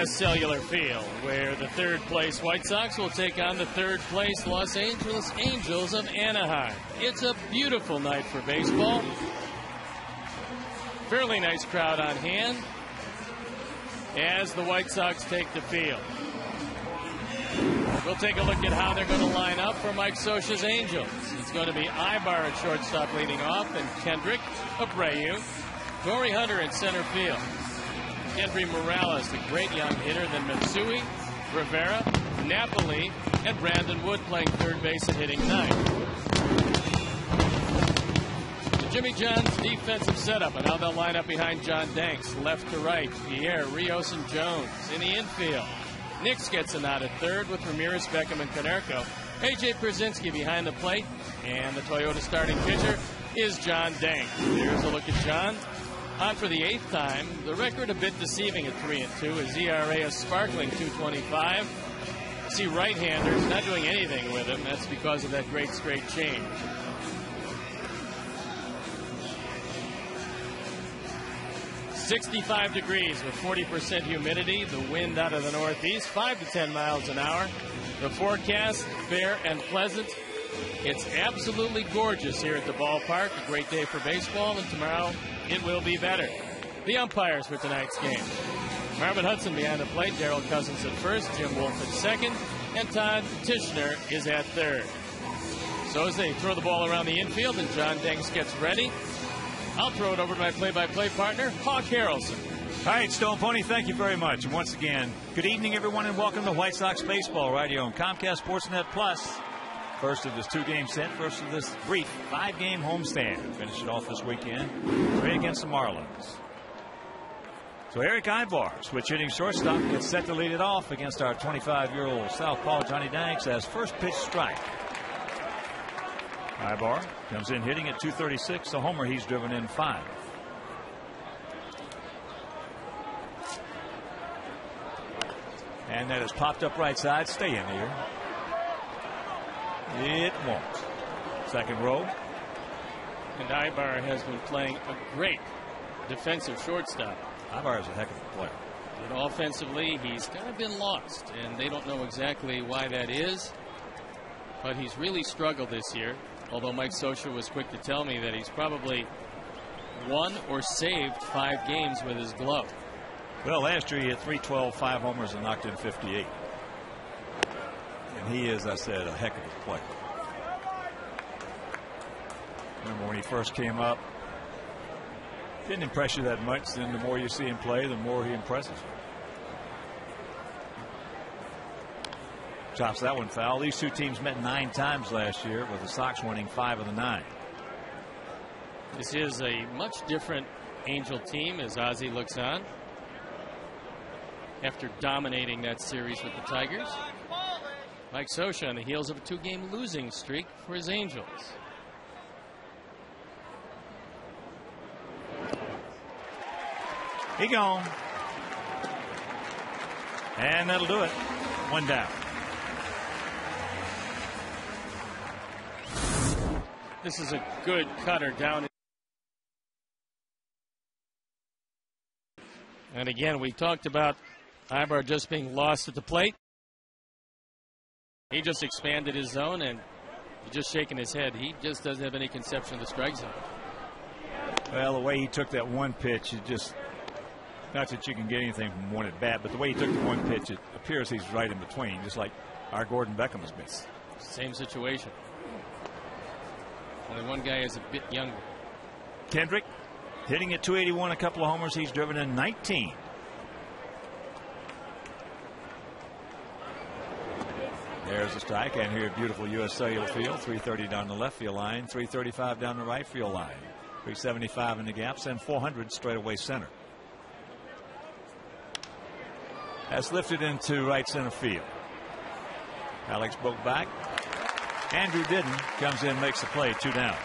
U.S. Cellular Field, where the third-place White Sox will take on the third-place Los Angeles Angels of Anaheim. It's a beautiful night for baseball. Fairly nice crowd on hand as the White Sox take the field. We'll take a look at how they're going to line up for Mike Scioscia's Angels. It's going to be Ibar at shortstop leading off, and Kendrick, Abreu, Torii Hunter in center field. Henry Morales, the great young hitter, then Matsui, Rivera, Napoli, and Brandon Wood playing third base and hitting ninth. The Jimmy John's defensive setup, and how they'll line up behind John Danks, left to right, Pierre, Rios, and Jones in the infield. Nix gets a nod at third with Ramirez, Beckham, and Konerko. A.J. Pierzynski behind the plate, and the Toyota starting pitcher is John Danks. Here's a look at John. On for the 8th time. The record a bit deceiving at 3-2. His ERA is sparkling 2.25. See right-handers not doing anything with him. That's because of that great straight change. .65 degrees with 40% humidity. The wind out of the northeast, 5 to 10 miles an hour. The forecast, fair and pleasant. It's absolutely gorgeous here at the ballpark. A great day for baseball, and tomorrow it will be better. The umpires for tonight's game: Marvin Hudson behind the plate, Darrell Cousins at first, Jim Wolf at second, and Todd Tischner is at third. So as they throw the ball around the infield and John Danks gets ready, I'll throw it over to my play-by-play partner, Hawk Harrelson. All right, Stone Pony, thank you very much. And once again, good evening, everyone, and welcome to White Sox Baseball right here on Comcast Sportsnet Plus. First of this 2-game set, first of this brief 5-game homestand. Finish it off this weekend, right against the Marlins. So Eric Ibar, switch hitting shortstop, gets set to lead it off against our 25-year-old southpaw Johnny Danks as first pitch strike. Ibar comes in hitting at .236, a homer. He's driven in 5. And that is popped up right side. Stay in here. It won't. Second row. And Ibar has been playing a great defensive shortstop. Ibar is a heck of a player. But offensively, he's kind of been lost, and they don't know exactly why that is. But he's really struggled this year, although Mike Scioscia was quick to tell me that he's probably won or saved 5 games with his glove. Well, last year he hit .312, 5 homers, and knocked in 58. And he is, I said, a heck of a player. Remember when he first came up, didn't impress you that much. Then the more you see him play, the more he impresses you. Chops that one foul. These two teams met 9 times last year, with the Sox winning 5 of the 9. This is a much different Angel team as Ozzie looks on after dominating that series with the Tigers. Mike Scioscia on the heels of a 2-game losing streak for his Angels. He gone. And that'll do it. 1 down. This is a good cutter down. And again, we talked about Ibar just being lost at the plate. He just expanded his zone, and he's just shaking his head. He just doesn't have any conception of the strike zone. Well, the way he took that one pitch, it just, not that you can get anything from one at bat, but the way he took the one pitch, it appears he's right in between, just like our Gordon Beckham has been. Same situation. Only one guy is a bit younger. Kendrick hitting at .281, a couple of homers. He's driven in 19. There's a strike, and here at beautiful U.S. Cellular Field, 330 down the left field line, 335 down the right field line, 375 in the gaps, and 400 straight away center. That's lifted into right center field. Alex broke back. Andrew Didden comes in, makes the play, 2 down.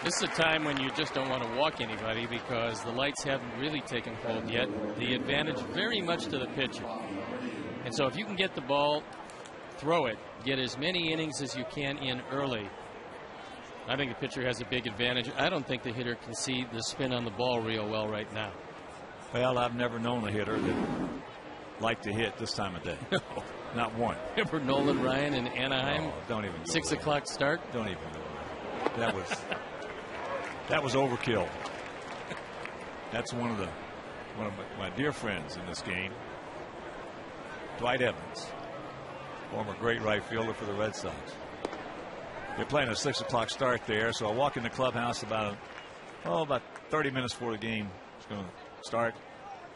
This is a time when you just don't want to walk anybody because the lights haven't really taken hold yet. The advantage very much to the pitcher. And so if you can get the ball, throw it, get as many innings as you can in early, I think the pitcher has a big advantage. I don't think the hitter can see the spin on the ball real well right now. Well, I've never known a hitter that like to hit this time of day. Not one. Remember Nolan Ryan in Anaheim? Oh, don't even go 6 there. o'clock start? Don't even go there. That was overkill. That's one of my dear friends in this game, Dwight Evans, former great right fielder for the Red Sox. They're playing a 6 o'clock start there, so I walk in the clubhouse about 30 minutes before the game is going to start.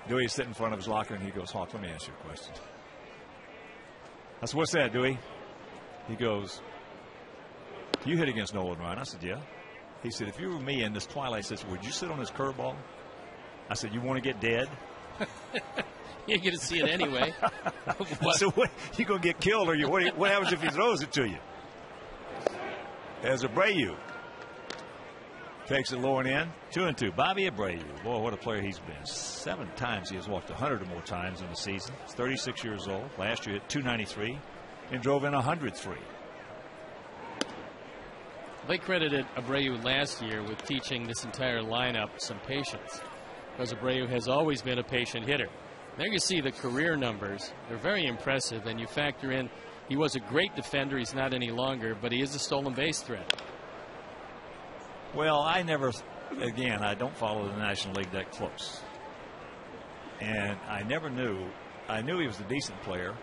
Dewey's sitting in front of his locker, and he goes, "Hawk, let me ask you a question." I said, "What's that, Dewey?" He goes, "You hit against Nolan Ryan." I said, "Yeah." He said, "If you were me in this twilight situation, would you sit on his curveball?" I said, "You want to get dead?" You get to see it anyway. So what, you going to get killed, or what happens if he throws it to you? There's Abreu. Takes it low and in. 2-2. Bobby Abreu. Boy, what a player he's been. 7 times he has walked 100 or more times in the season. He's 36 years old. Last year hit 293 and drove in 103. They credited Abreu last year with teaching this entire lineup some patience, because Abreu has always been a patient hitter. There you see the career numbers. They're very impressive, and you factor in he was a great defender. He's not any longer, but he is a stolen base threat. Well, I don't follow the National League that close. And I knew he was a decent player,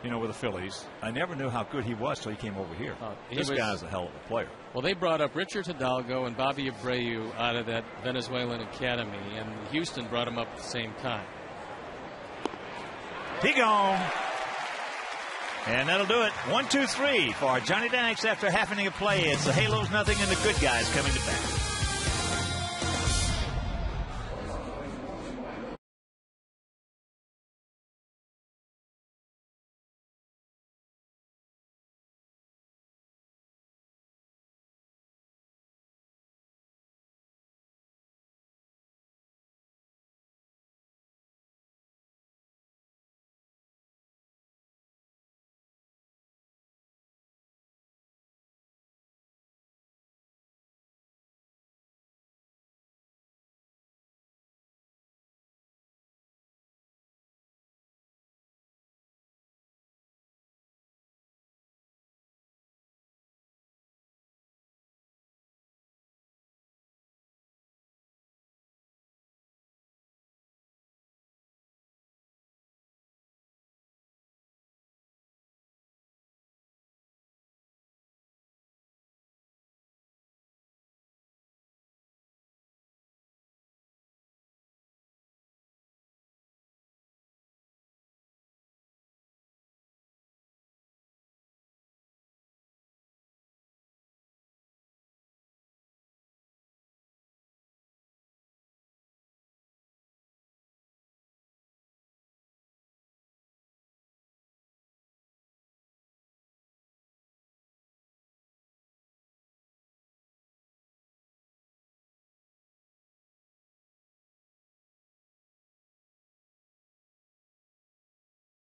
with the Phillies. I never knew how good he was till he came over here. This guy's a hell of a player. Well, they brought up Richard Hidalgo and Bobby Abreu out of that Venezuelan academy, and Houston brought him up at the same time. He gone. And that'll do it. 1, 2, 3 for Johnny Dykes after half inning of play. It's the Halos nothing and the good guys coming to bat.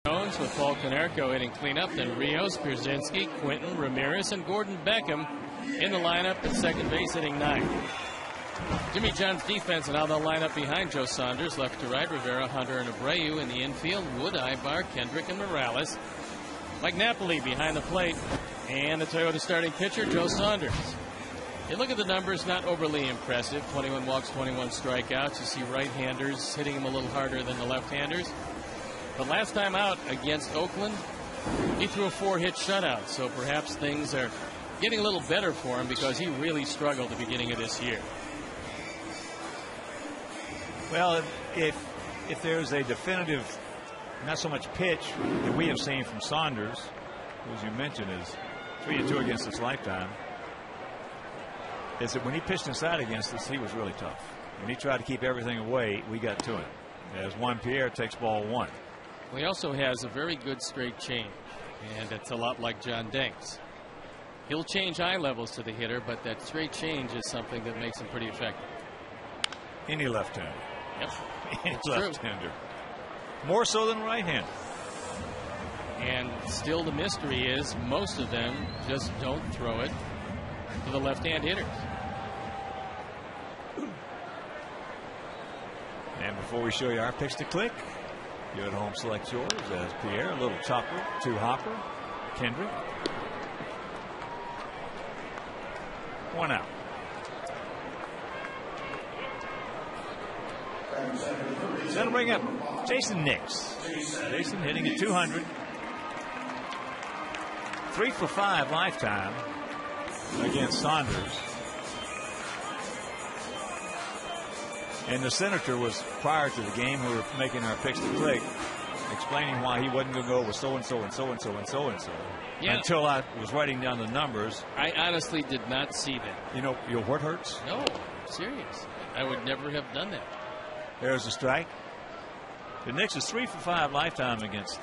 Jones with Paul Konerko hitting cleanup, then Rios, Pierzynski, Quinton, Ramirez, and Gordon Beckham in the lineup at second base hitting 9. Jimmy John's defense and how they'll line up behind Joe Saunders, left to right, Rivera, Hunter, and Abreu in the infield, Wood, Ibar, Kendrick, and Morales. Mike Napoli behind the plate, and the Toyota starting pitcher, Joe Saunders. You look at the numbers, not overly impressive. 21 walks, 21 strikeouts. You see right-handers hitting him a little harder than the left-handers. But last time out against Oakland, he threw a 4-hit shutout. So perhaps things are getting a little better for him, because he really struggled at the beginning of this year. Well, if there's a definitive, not so much pitch that we have seen from Saunders, who, as you mentioned, is 3-2 against this lifetime, is that when he pitched inside against us, he was really tough. When he tried to keep everything away, we got to him. As Juan Pierre takes ball 1. Well, he also has a very good straight change, and it's a lot like John Danks. He'll change eye levels to the hitter, but that straight change is something that makes him pretty effective. Any left-hander. Yep. Any left-hander. More so than right-hander. And still the mystery is most of them just don't throw it to the left-hand hitters. And before we show you our picks to click, You're at home, select yours as Pierre, a little chopper, 2 hopper, Kendrick. 1 out. That'll bring up Jason Nix. Jason hitting at 200. 3 for 5 lifetime against Saunders. And the Senator was, prior to the game, we were making our picks to click, explaining why he wasn't going to go with so-and-so and so-and-so and so-and-so. Yeah. Until I was writing down the numbers. I honestly did not see that. You know what hurts? No, I'm serious. I would never have done that. There's a strike. The Knicks is 3 for 5 lifetime against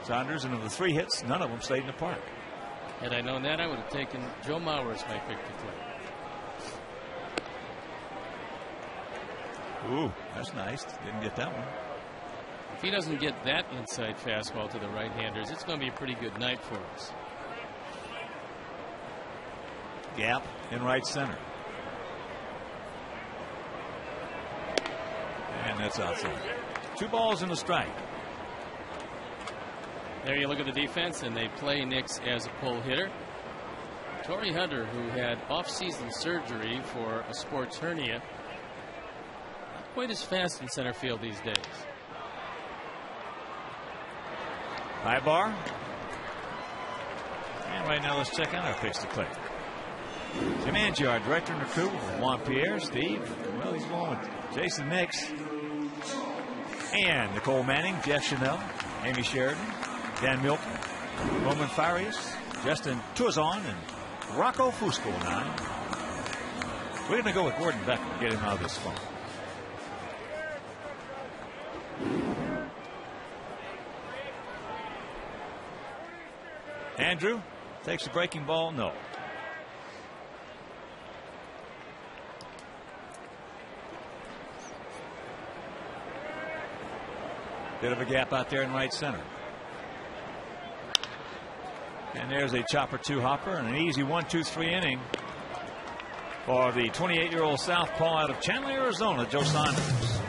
Saunders, and of the 3 hits, none of them stayed in the park. Had I known that, I would have taken Joe Mauer as my pick to click. Ooh, that's nice. Didn't get that one. If he doesn't get that inside fastball to the right-handers, it's going to be a pretty good night for us. Gap in right center. And that's outside. 2 balls and a strike. There you look at the defense, and they play Nix as a pull hitter. Torrey Hunter, who had off-season surgery for a sports hernia, not quite as fast in center field these days. High bar. And right now, let's check out our picks to click. Jim Angie, our director and recruit, with Juan Pierre, Steve. Well, he's going with Jason Nix. And Nicole Manning, Jeff Chanel, Amy Sheridan, Dan Milton, Roman Farias, Justin Tuazon, and Rocco Fusco. 9. We're going to go with Gordon Becker to get him out of this phone. Andrew takes a breaking ball. No. Bit of a gap out there in right center. And there's a chopper 2 hopper and an easy 1-2-3 inning for the 28-year-old southpaw out of Chandler, Arizona, Joe Saunders.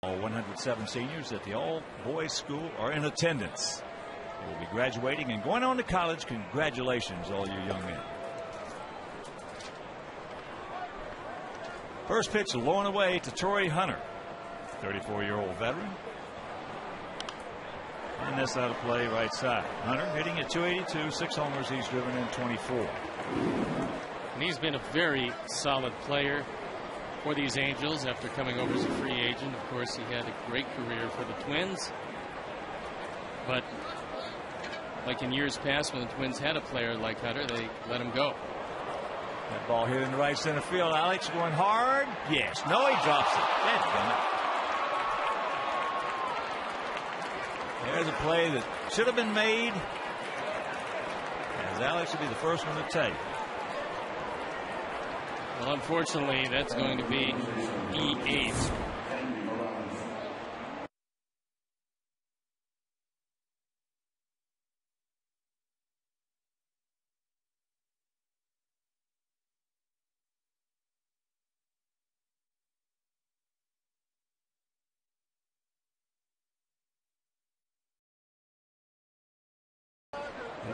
All 107 seniors at the all-boys school are in attendance. They will be graduating and going on to college. Congratulations, all you young men. First pitch low and away to Torrey Hunter, 34-year-old veteran. And that's out of play right side. Hunter hitting at 282, 6 homers. He's driven in 24. And he's been a very solid player for these Angels after coming over as a free agent. Of course, he had a great career for the Twins. But like in years past, when the Twins had a player like Hunter, they let him go. That ball hit in the right center field. Alex going hard. Yes. No, he drops it. That's done it. There's a play that should have been made, as Alex will be the first one to take. Well, unfortunately, that's going to be E8.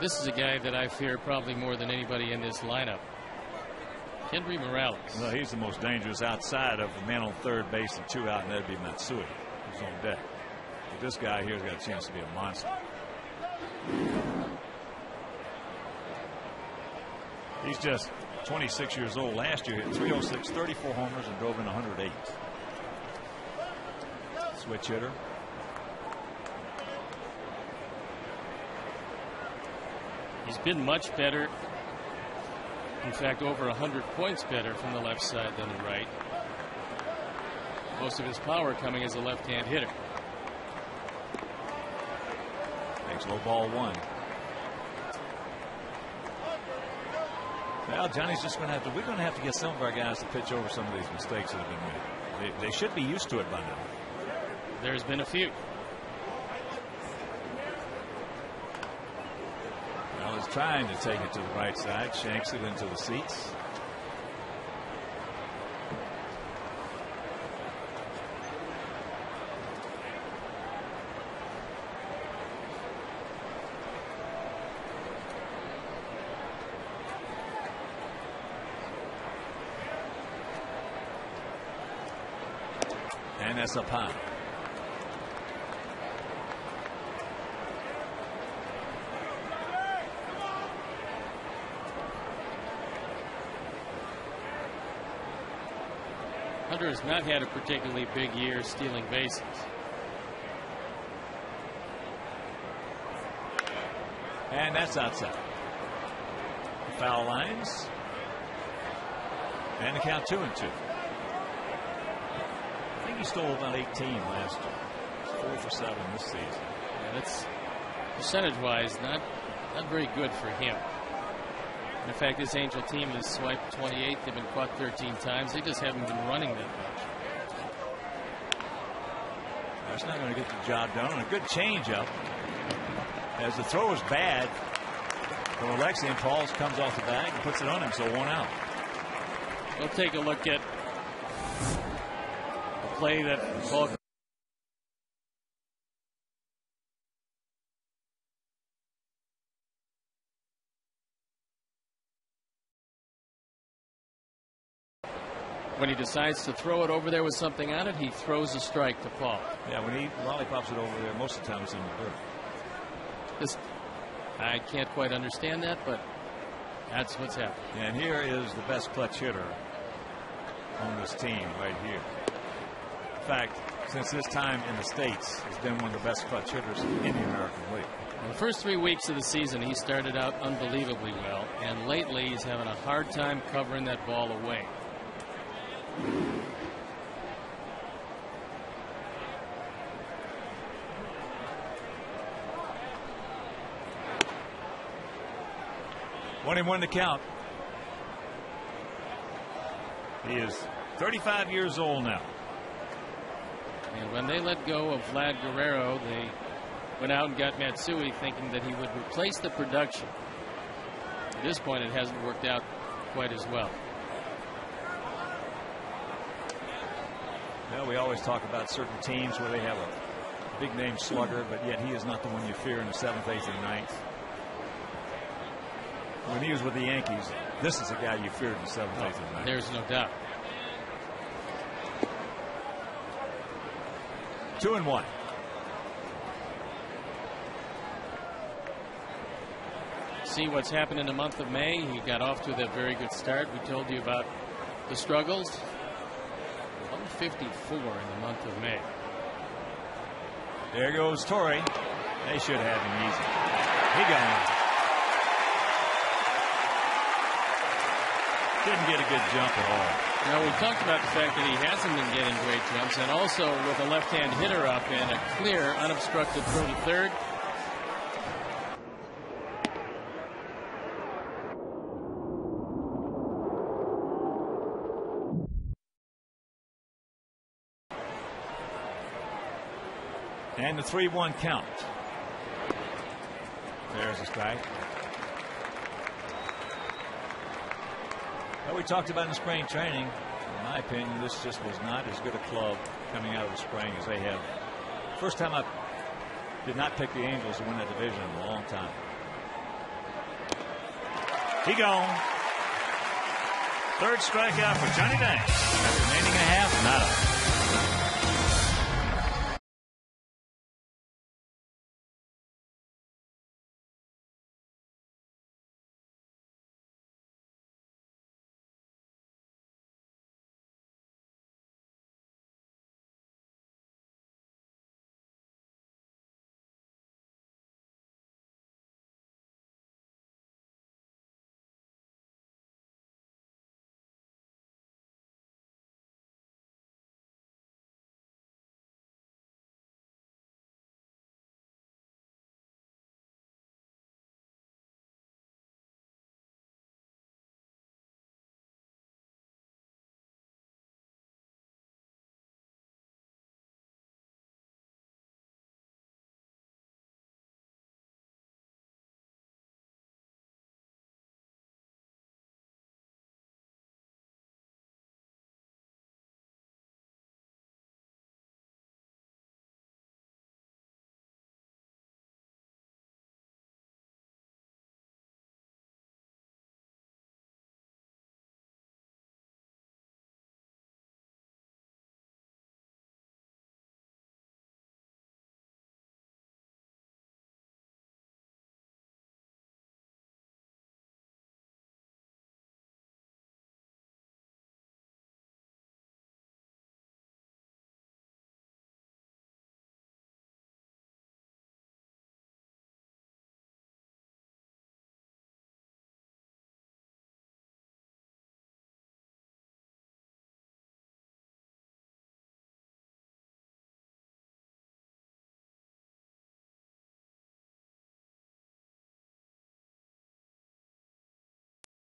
This is a guy that I fear probably more than anybody in this lineup. Kendry Morales. Well, he's the most dangerous outside of the man on third base and 2 out, and that'd be Matsui, who's on deck. But this guy here's got a chance to be a monster. He's just 26 years old. Last year, hit .306, 34 homers, and drove in 108. Switch hitter. He's been much better. In fact, over 100 points better from the left side than the right. Most of his power coming as a left-hand hitter. Makes low ball 1. Well, Johnny's just going to have to. We're going to have to get some of our guys to pitch over some of these mistakes that have been made. They should be used to it by now. There's been a few. Well, he's trying to take it to the right side. Shanks it into the seats. And that's up high. Hunter has not had a particularly big year stealing bases. And that's outside. Foul lines. And the count 2-2. I think he stole about 18 last year. 4 for 7 this season. Yeah, that's percentage-wise not very good for him. In fact, this Angel team has swiped 28. They've been caught 13 times. They just haven't been running that much. That's not going to get the job done. And a good changeup. As the throw is bad from Alexi, and Pauls comes off the bag and puts it on him, so 1 out. We'll take a look at the play that Paul. When he decides to throw it over there with something on it, he throws a strike to Paul. Yeah, when he lollipops it over there, most of the time it's in the dirt. I can't quite understand that, but that's what's happening. And here is the best clutch hitter on this team right here. In fact, since his time in the States, has been one of the best clutch hitters in the American League. In the first 3 weeks of the season, he started out unbelievably well, and lately he's having a hard time covering that ball away. One and one to count. He is 35 years old now. And when they let go of Vlad Guerrero, they went out and got Matsui thinking that he would replace the production. At this point, it hasn't worked out quite as well. Well, we always talk about certain teams where they have a big name slugger, but yet he is not the one you fear in the 7th, 8th, and 9th. When he was with the Yankees, this is a guy you feared in the 7th, 8th, and 9th. There's no doubt. 2-1. See what's happened in the month of May. He got off to that very good start. We told you about the struggles. 154 in the month of May. There goes Torrey. They should have him easy. He got him. Didn't get a good jump at all. Now, we talked about the fact that he hasn't been getting great jumps, and also with a left-hand hitter up and a clear, unobstructed throw to third. And the 3-1 count. There's a strike. Well, we talked about in spring training. In my opinion, this just was not as good a club coming out of the spring as they have. First time I did not pick the Angels to win that division in a long time. He gone. Third strikeout for Johnny Banks. Remaining a half, not out.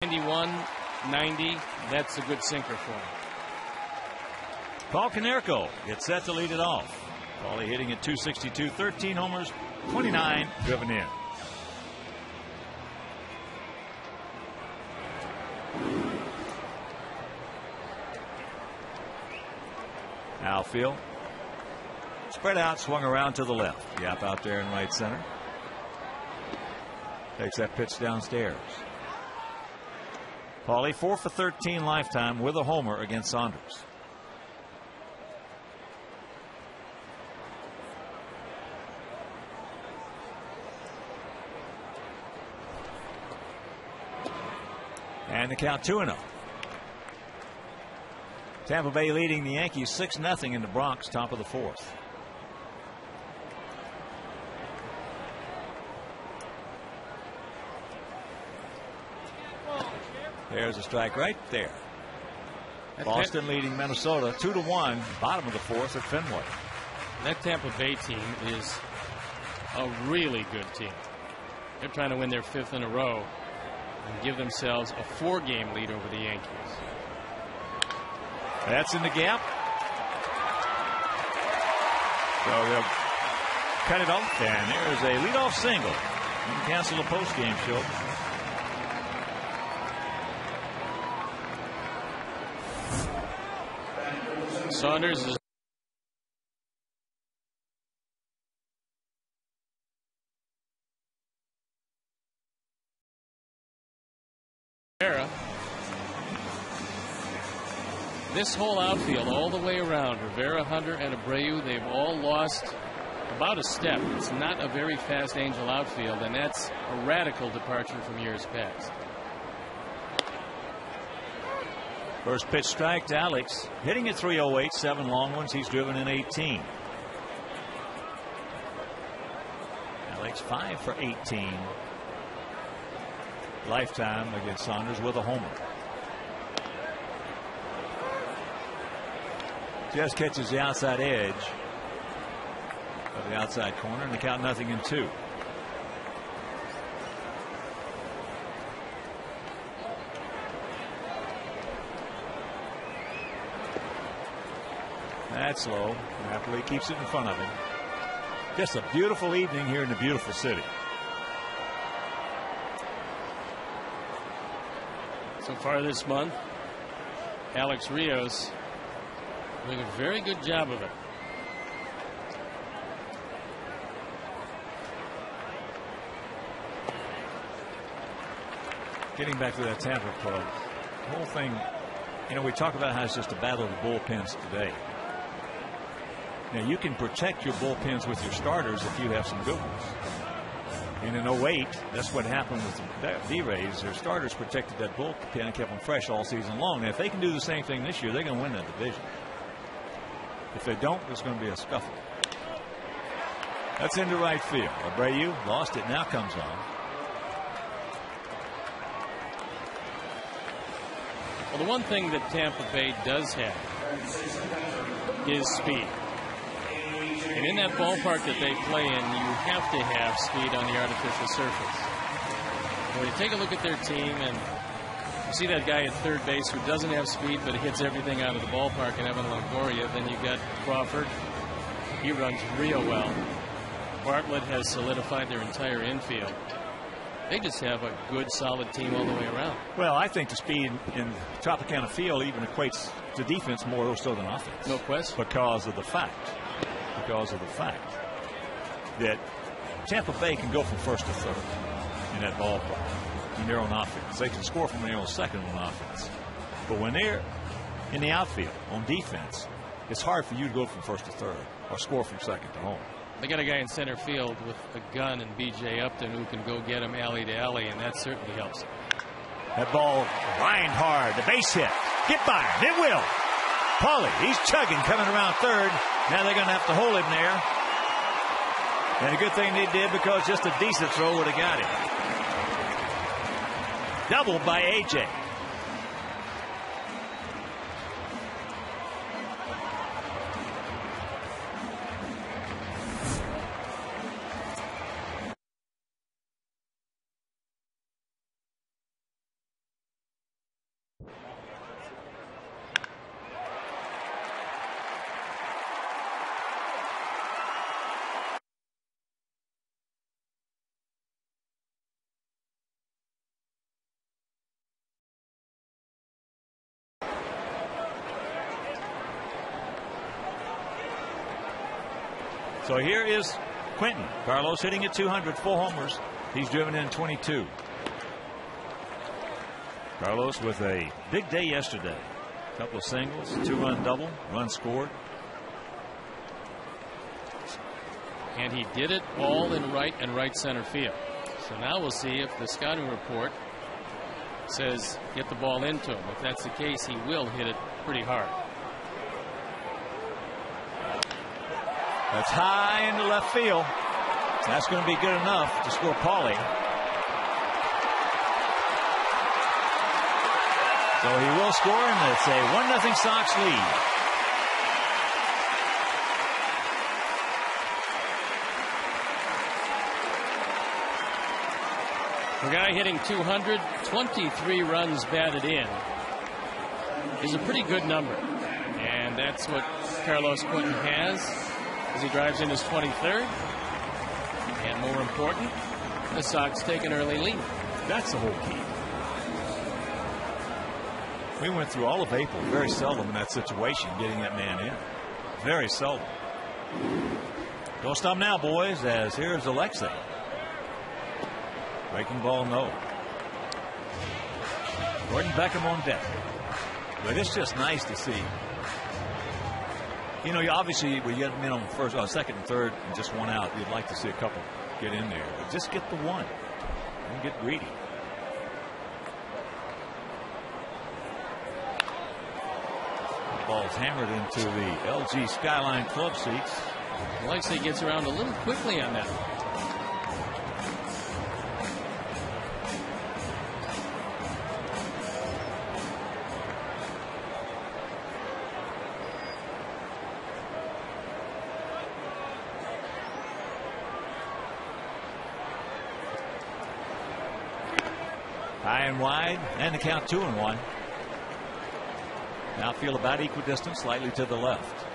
.91, that's a good sinker for him. Paul Konerko gets set to lead it off. Paulie hitting at .262, 13 homers, 29 driven in. Outfield. Spread out, swung around to the left. Yap out there in right center. Takes that pitch downstairs. Paulie 4 for 13 lifetime with a homer against Saunders. And the count 2-0. Tampa Bay leading the Yankees 6-0 in the Bronx, top of the fourth. There's a strike right there. Boston leading Minnesota 2-1, bottom of the fourth at Fenway. That Tampa Bay team is a really good team. They're trying to win their 5th in a row and give themselves a 4-game lead over the Yankees. That's in the gap. So they'll cut it off, and there's a leadoff single. And cancel the post-game show. Saunders is this whole outfield all the way around, Rivera, Hunter, and Abreu, they've all lost about a step. It's not a very fast Angel outfield, and that's a radical departure from years past. First pitch strike to Alex, hitting at .308, 7 long ones. He's driven in 18. Alex 5 for 18 lifetime against Saunders with a homer. Just catches the outside edge of the outside corner, and the count 0-2. That's low. Napoli keeps it in front of him. Just a beautiful evening here in the beautiful city. So far this month, Alex Rios doing a very good job of it. Getting back to that Tampa club, the whole thing, you know, we talk about how it's just a battle of the bullpens today. Now, you can protect your bullpens with your starters if you have some good ones. And in 08, that's what happened with the D-Rays. Their starters protected that bullpen and kept them fresh all season long. Now, if they can do the same thing this year, they're going to win that division. If they don't, there's going to be a scuffle. That's into right field. Abreu lost it, now comes on. Well, the one thing that Tampa Bay does have is speed. And in that ballpark that they play in, you have to have speed on the artificial surface. When you take a look at their team and you see that guy at third base who doesn't have speed but hits everything out of the ballpark in Evan Longoria, then you've got Crawford. He runs real well. Bartlett has solidified their entire infield. They just have a good, solid team all the way around. Well, I think the speed in Tropicana Field even equates to defense more so than offense. No question. Because of the fact that Tampa Bay can go from first to third in that ballpark in their own offense. They can score from their own second on offense. But when they're in the outfield on defense, it's hard for you to go from first to third or score from second to home. They got a guy in center field with a gun, and B.J. Upton, who can go get him alley to alley, and that certainly helps. That ball lined hard. The base hit. Get by him. It will. Paulie, he's chugging, coming around third. Now they're going to have to hold him there. And a good thing they did, because just a decent throw would have got him. Doubled by A.J. So here is Quentin Carlos hitting at 200, 4 homers. He's driven in 22. Carlos with a big day yesterday. A couple of singles, 2-run double, run scored. And he did it all in right and right center field. So now we'll see if the scouting report says get the ball into him. If that's the case, he will hit it pretty hard. That's high into left field. That's going to be good enough to score Paulie. So he will score, and it's a 1-0 Sox lead. A guy hitting 200, 23 runs batted in is a pretty good number. And that's what Carlos Quentin has as he drives in his 23rd. And more important, the Sox take an early lead. That's the whole key. We went through all of April very seldom in that situation, getting that man in. Very seldom. Don't stop now, boys, as here's Alexei. Breaking ball, no. Gordon Beckham on deck. But it's just nice to see. You know, obviously, when you get them in on first, second, and third, and just one out, you'd like to see a couple get in there. But just get the one. Don't get greedy. The ball's hammered into the LG Skyline club seats. Alexei gets around a little quickly on that. High and wide, and the count 2-1. Outfield about equidistant, slightly to the left.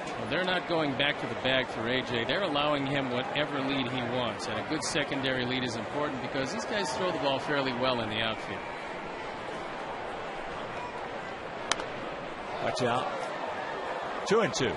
Well, they're not going back to the bag for AJ. They're allowing him whatever lead he wants. And a good secondary lead is important because these guys throw the ball fairly well in the outfield. Watch out. 2-2.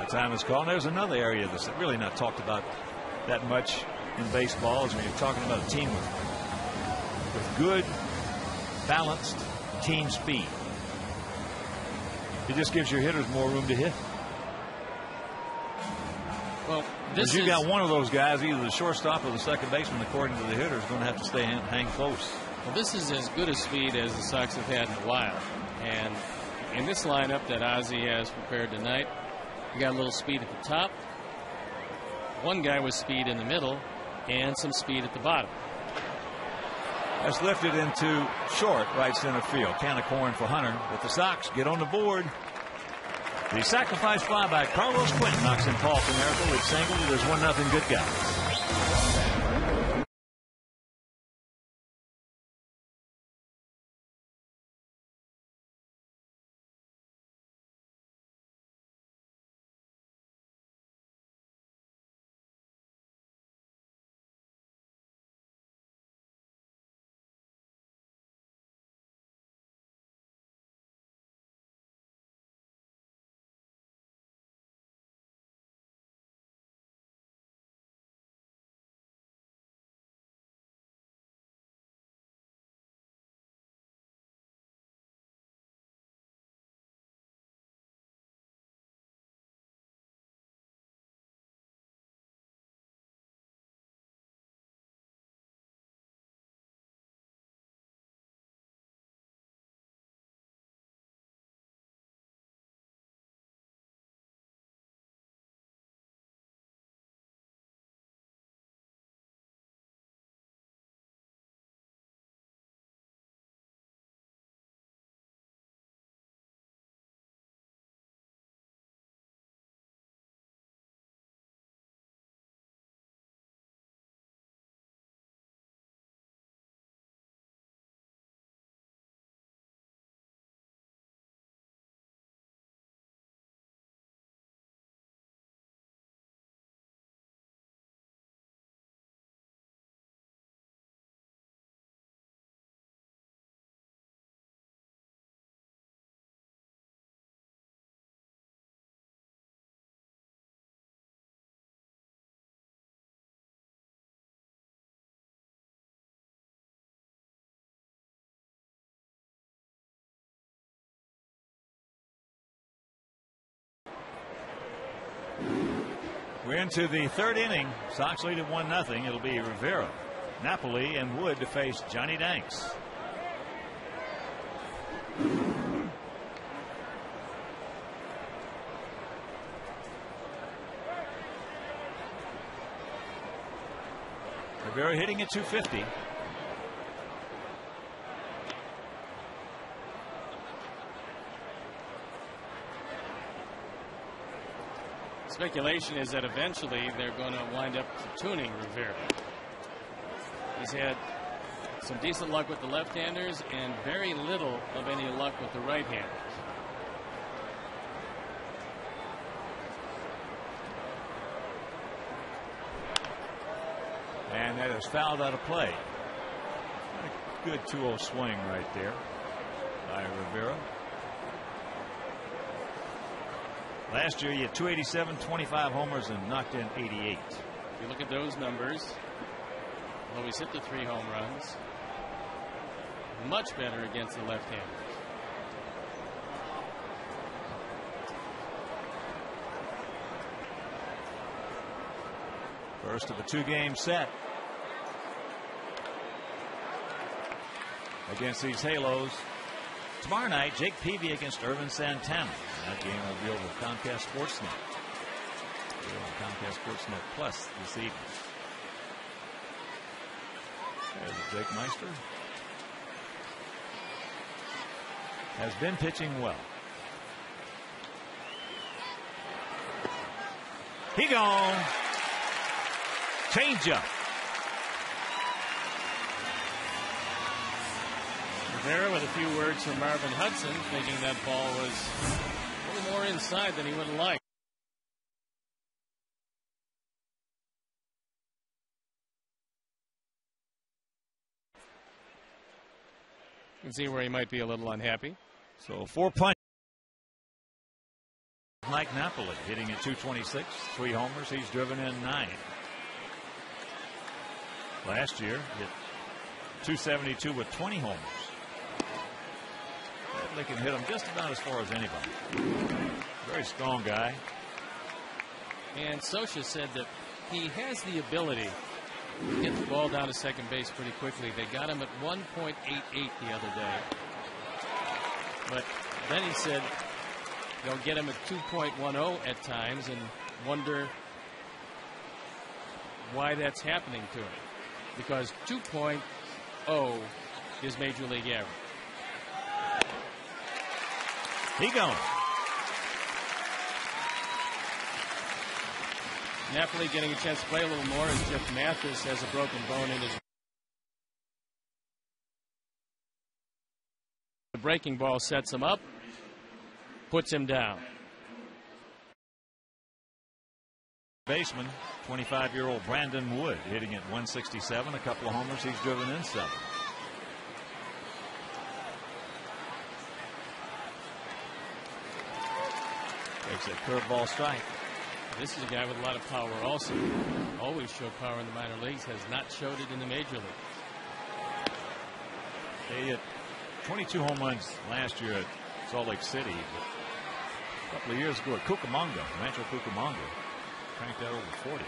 Time is called. There's another area that's really not talked about that much in baseball is when you're talking about a team with good, balanced team speed. It just gives your hitters more room to hit. Well, this you got one of those guys, either the shortstop or the second baseman, according to the hitter, is going to have to stay hang close. Well, this is as good a speed as the Sox have had in a while. And in this lineup that Ozzie has prepared tonight, you got a little speed at the top, one guy with speed in the middle, and some speed at the bottom. That's lifted into short right center field. Can of corn for Hunter, but the Sox get on the board. The sacrifice fly by Carlos Quentin knocks in Paul Konerko with single. There's 1-0 good guys. We're into the third inning. Sox lead at 1-0. It'll be Rivera, Napoli, and Wood to face Johnny Danks. Rivera hitting at .250. Speculation is that eventually they're going to wind up platooning Rivera. He's had some decent luck with the left-handers and very little of any luck with the right-handers. And that is fouled out of play. A good 2-0 swing right there by Rivera. Last year, he had 287, 25 homers, and knocked in 88. If you look at those numbers, although he's hit the 3 home runs, much better against the left-handers. First of a 2-game set against these Halos. Tomorrow night, Jake Peavy against Irvin Santana. That game will be over Comcast Sportsnet. Comcast Sportsnet Plus this evening. There's Jake Meister. Has been pitching well. He gone. Changeup. Rivera with a few words from Marvin Hudson, thinking that ball was a little more inside than he would have liked. You can see where he might be a little unhappy. So 4 punch. Mike Napoli hitting at 226, 3 homers. He's driven in 9. Last year hit 272 with 20 homers. They can hit him just about as far as anybody. Very strong guy. And Scioscia said that he has the ability to get the ball down to second base pretty quickly. They got him at 1.88 the other day. But then he said they'll get him at 2.10 at times and wonder why that's happening to him. Because 2.0 is Major League average. He gone. Napoli getting a chance to play a little more as Jeff Mathis has a broken bone in his. The breaking ball sets him up, puts him down. Baseman, 25-year-old Brandon Wood hitting at 167, a couple of homers. He's driven in 7. Takes a curveball strike. This is a guy with a lot of power also. Always showed power in the minor leagues, has not showed it in the major leagues. They hit 22 home runs last year at Salt Lake City. But a couple of years ago at Cucamonga, Rancho Cucamonga, cranked that over 40.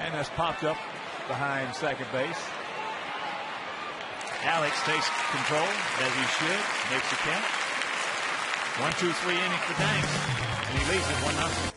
And that's popped up behind second base. Alex takes control as he should, makes the catch. 1, 2, 3 inning for Danks, and he leads it 1-0.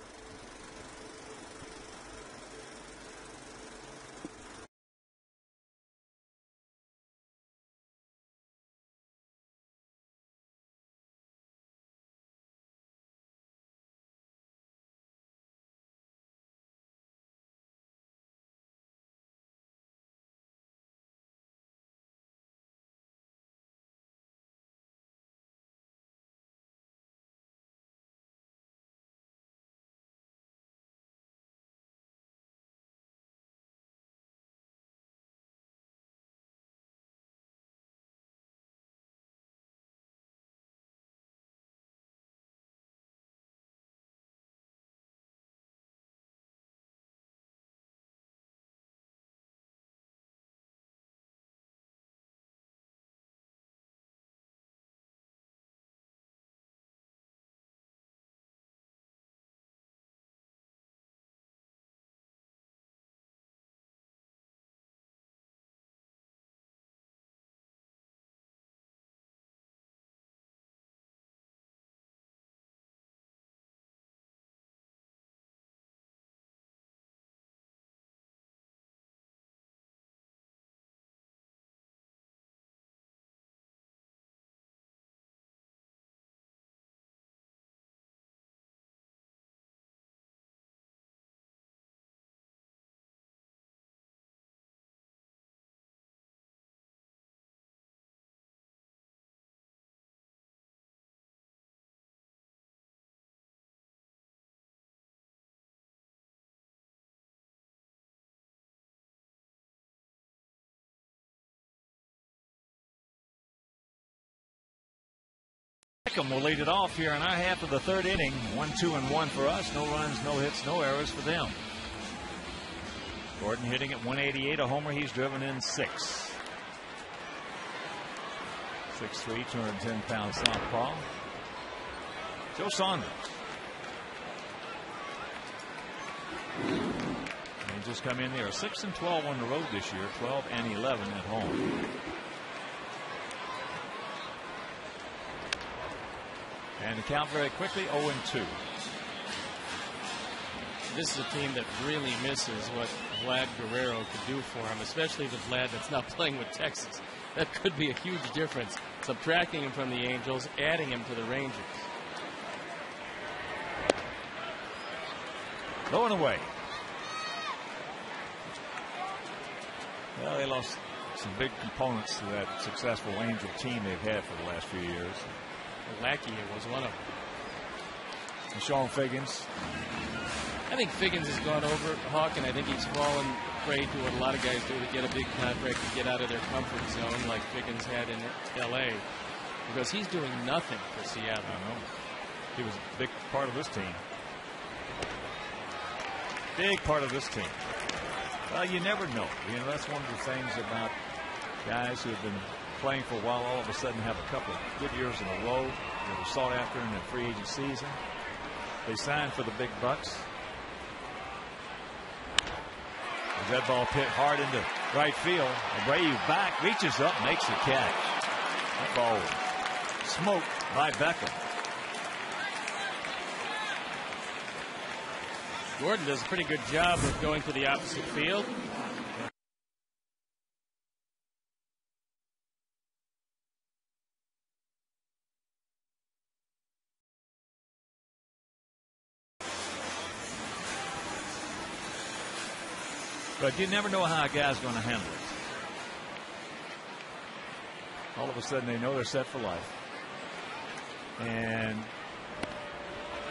Peckham will lead it off here in our half of the 3rd inning. 1-2-1 for us. No runs, no hits, no errors for them. Gordon hitting at 188, a homer. He's driven in 6. 6'3", 210-pound southpaw. Joe Saunders. They just come in there 6-12 on the road this year, 12 and 11 at home. And the count very quickly 0-2. This is a team that really misses what Vlad Guerrero could do for him, especially the Vlad that's not playing with Texas. That could be a huge difference. Subtracting him from the Angels, adding him to the Rangers. Low and away. Well, they lost some big components to that successful Angel team they've had for the last few years. Lackey was one of them. And Sean Figgins. I think Figgins has gone over Hawk, and I think he's fallen prey to what a lot of guys do to get a big contract to get out of their comfort zone, like Figgins had in L.A. Because he's doing nothing for Seattle. I know. He was a big part of this team. Big part of this team. Well, you never know. You know, that's one of the things about guys who have been playing for a while, all of a sudden have a couple of good years in a row. They were sought after in the free agent season. They signed for the big bucks. As that ball hit hard into right field, Abreu back, reaches up, makes the catch. That ball smoked by Beckham. Gordon does a pretty good job of going to the opposite field. But you never know how a guy's going to handle it. All of a sudden they know they're set for life. And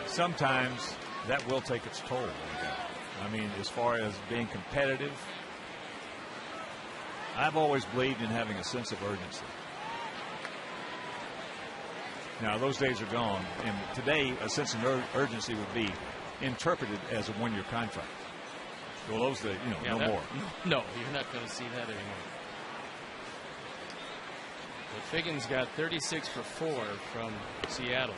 sometimes that will take its toll on a guy. I mean, as far as being competitive, I've always believed in having a sense of urgency. Now, those days are gone. And today, a sense of urgency would be interpreted as a one-year contract. Well, those days, no more. No, you're not going to see that anymore. But Figgins got 36 for 4 from Seattle.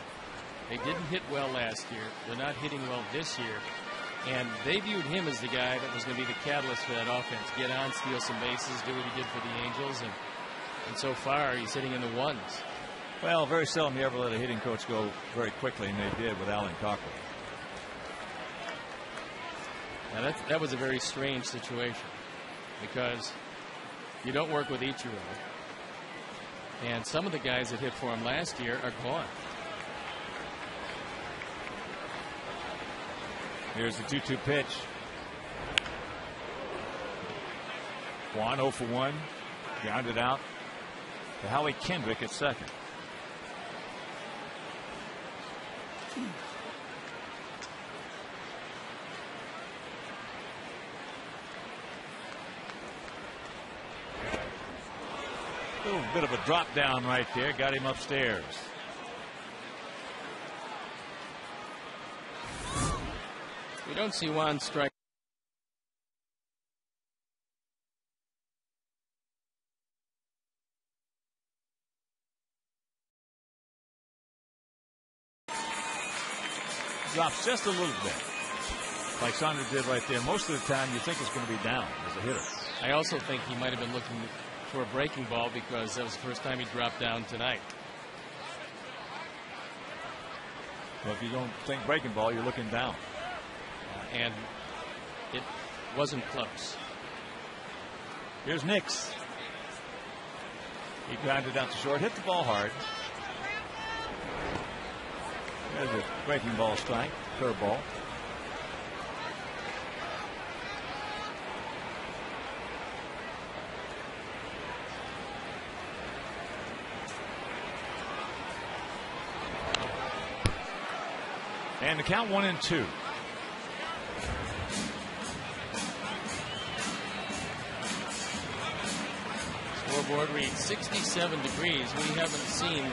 They didn't hit well last year. They're not hitting well this year. And they viewed him as the guy that was going to be the catalyst for that offense. Get on, steal some bases, do what he did for the Angels. And so far, he's hitting in the ones. Well, very seldom you ever let a hitting coach go very quickly, and they did with Alan Cockrell. Now that was a very strange situation because you don't work with Ichiro. And some of the guys that hit for him last year are gone. Here's the 2-2 pitch. Juan 0 for 1. Grounded out to Howie Kendrick at second. A little bit of a drop down right there. Got him upstairs. We don't see Juan strike. Drops just a little bit. Like Saunders did right there. Most of the time you think it's going to be down as a hitter. I also think he might have been looking for a breaking ball because that was the first time he dropped down tonight. Well, if you don't think breaking ball, you're looking down. And it wasn't close. Here's Nix. He grounded out to short, hit the ball hard. There's a breaking ball strike, curveball. And the count 1-2. Scoreboard reads 67 degrees. We haven't seen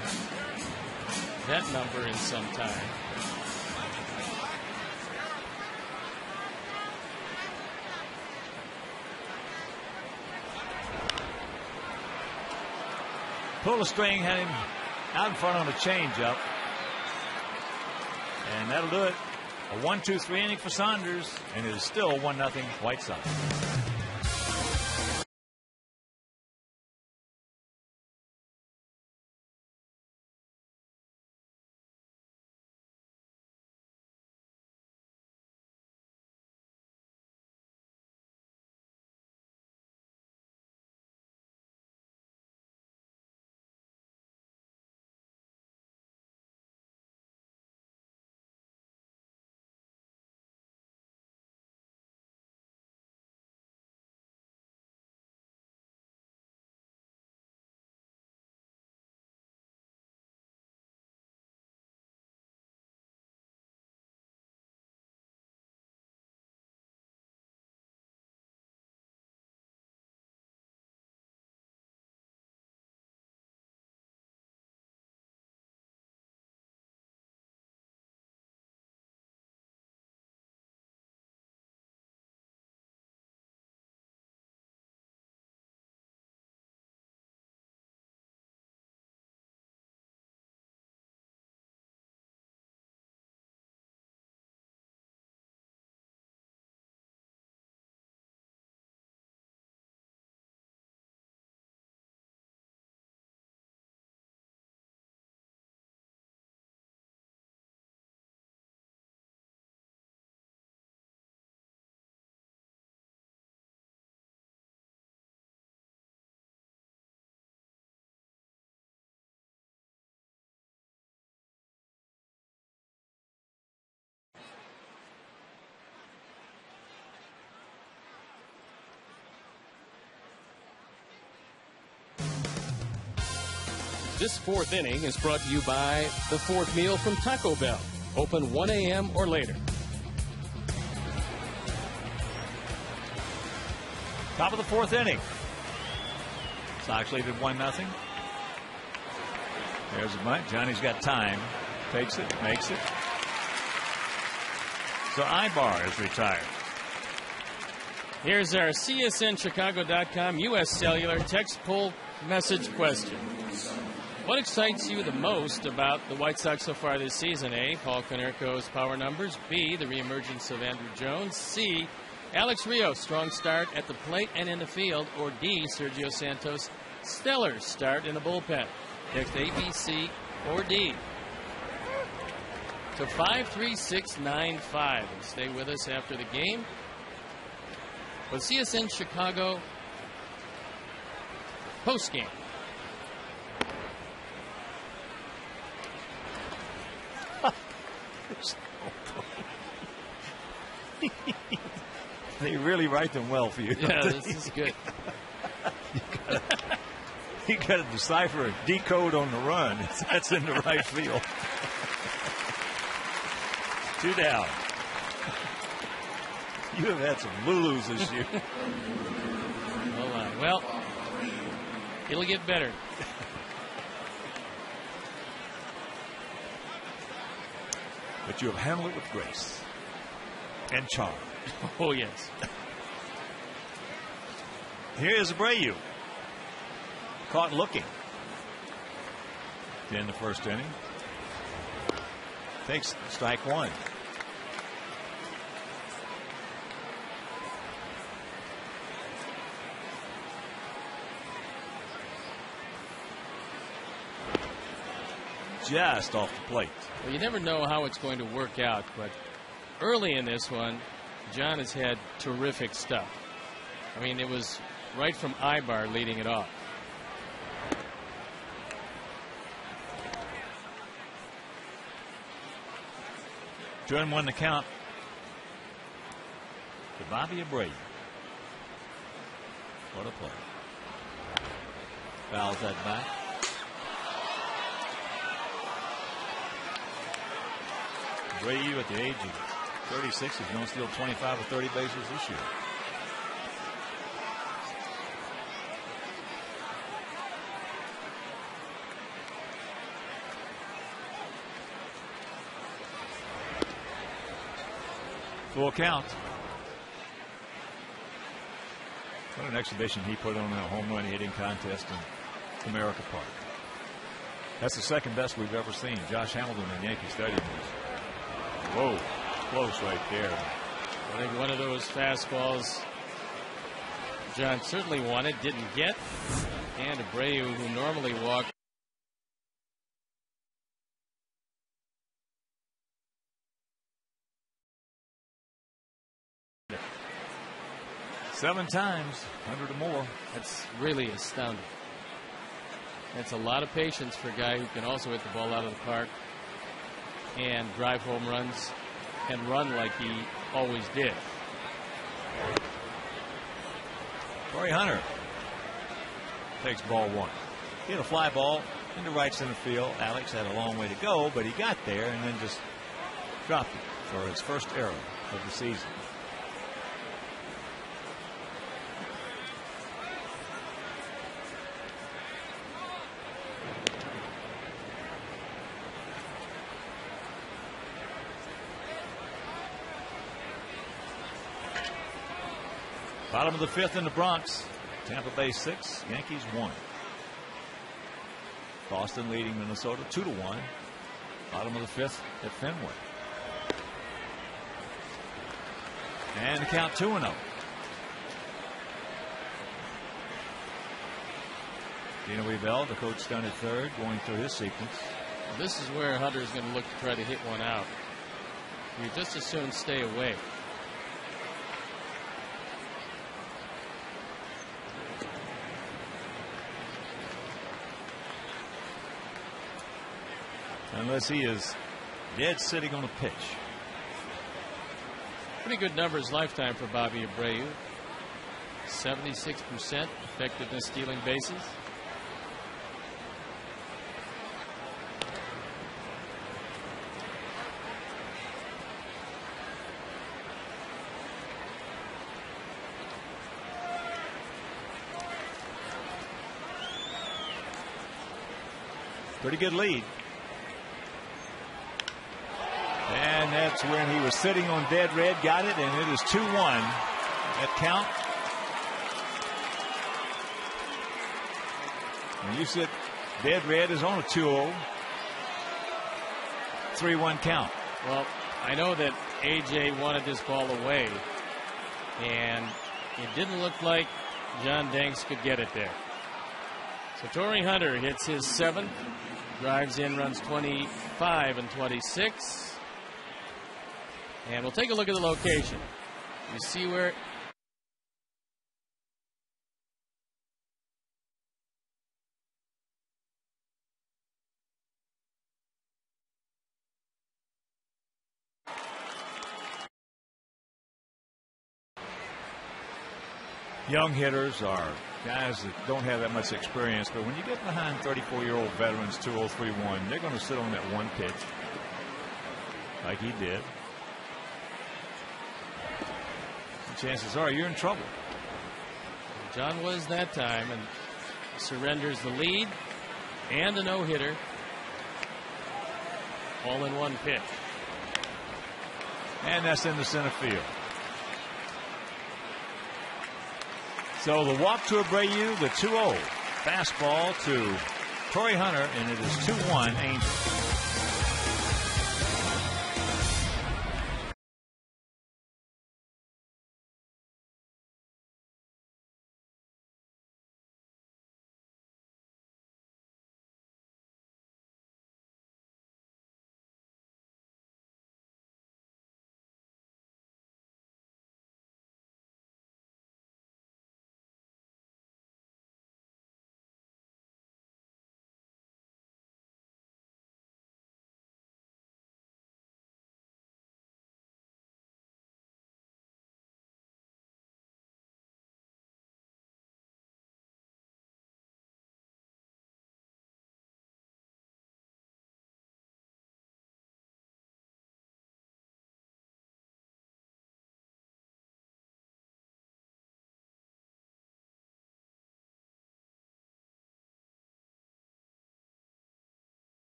that number in some time. Pull the string, had him out in front on a changeup. And that'll do it. A 1-2-3 inning for Saunders, and it is still 1-0 White Sox. This fourth inning is brought to you by the fourth meal from Taco Bell. Open 1 a.m. or later. Top of the fourth inning. Sox lead at 1-0. There's a bunt. Johnny's got time. Takes it, makes it. So Ibar is retired. Here's our CSNChicago.com U.S. Cellular text poll message question. What excites you the most about the White Sox so far this season? A, Paul Konerko's power numbers. B, the reemergence of Andruw Jones. C, Alex Rios' strong start at the plate and in the field. Or D, Sergio Santos' stellar start in the bullpen. Text A, B, C, or D to 53695. And stay with us after the game with CSN Chicago postgame. They really write them well for you. Yeah, this is good. You got to decipher and decode on the run. That's in the right field. 2 down. You have had some Lulus this year. Hold on. Well, it'll get better. But you have handled it with grace and charm. Oh, yes. Here's Abreu. Caught looking. In the first inning. Takes strike one. Just off the plate. Well, you never know how it's going to work out, but early in this one, John has had terrific stuff. I mean, it was right from Ibar leading it off. Turn one to count to Bobby Abreu. What a play. Fouls that back. Abreu at the age of 36 is going to steal 25 or 30 bases this year. Full count. What an exhibition he put on in a home run hitting contest in Comerica Park. That's the second best we've ever seen. Josh Hamilton in Yankee Stadium. Whoa, close right there. I think one of those fastballs John certainly wanted, didn't get. And Abreu, who normally walked. Seven times, 100 or more. That's really astounding. That's a lot of patience for a guy who can also hit the ball out of the park and drive home runs and run like he always did. Corey Hunter takes ball one. He hit a fly ball into right center field. Alex had a long way to go, but he got there and then just dropped it for his first error of the season. Bottom of the fifth in the Bronx. Tampa Bay 6, Yankees 1. Boston leading Minnesota 2-1. Bottom of the fifth at Fenway. And the count 2-0. Dino Weavell, the coach, down at third, going through his sequence. Well, this is where Hunter is going to look to try to hit one out. You just as soon stay away. Unless he is dead sitting on a pitch. Pretty good numbers lifetime for Bobby Abreu. 76% effectiveness stealing bases. Pretty good lead. And that's when he was sitting on dead red. Got it, and it is 2-1. That count. When you sit dead red is on a 2-0. 3-1 count. Well, I know that A.J. wanted this ball away, and it didn't look like John Danks could get it there. So Torrey Hunter hits his 7th, drives in, runs 25 and 26. And we'll take a look at the location. You see where young hitters are guys that don't have that much experience, but when you get behind 34-year-old veterans 2-0-3-1, they're going to sit on that one pitch like he did. The chances are you're in trouble. John was that time and surrenders the lead and a no-hitter all in one pitch. And that's in the center field. So the walk to Abreu, the 2-0 fastball to Torrey Hunter, and it is 2-1 Angels.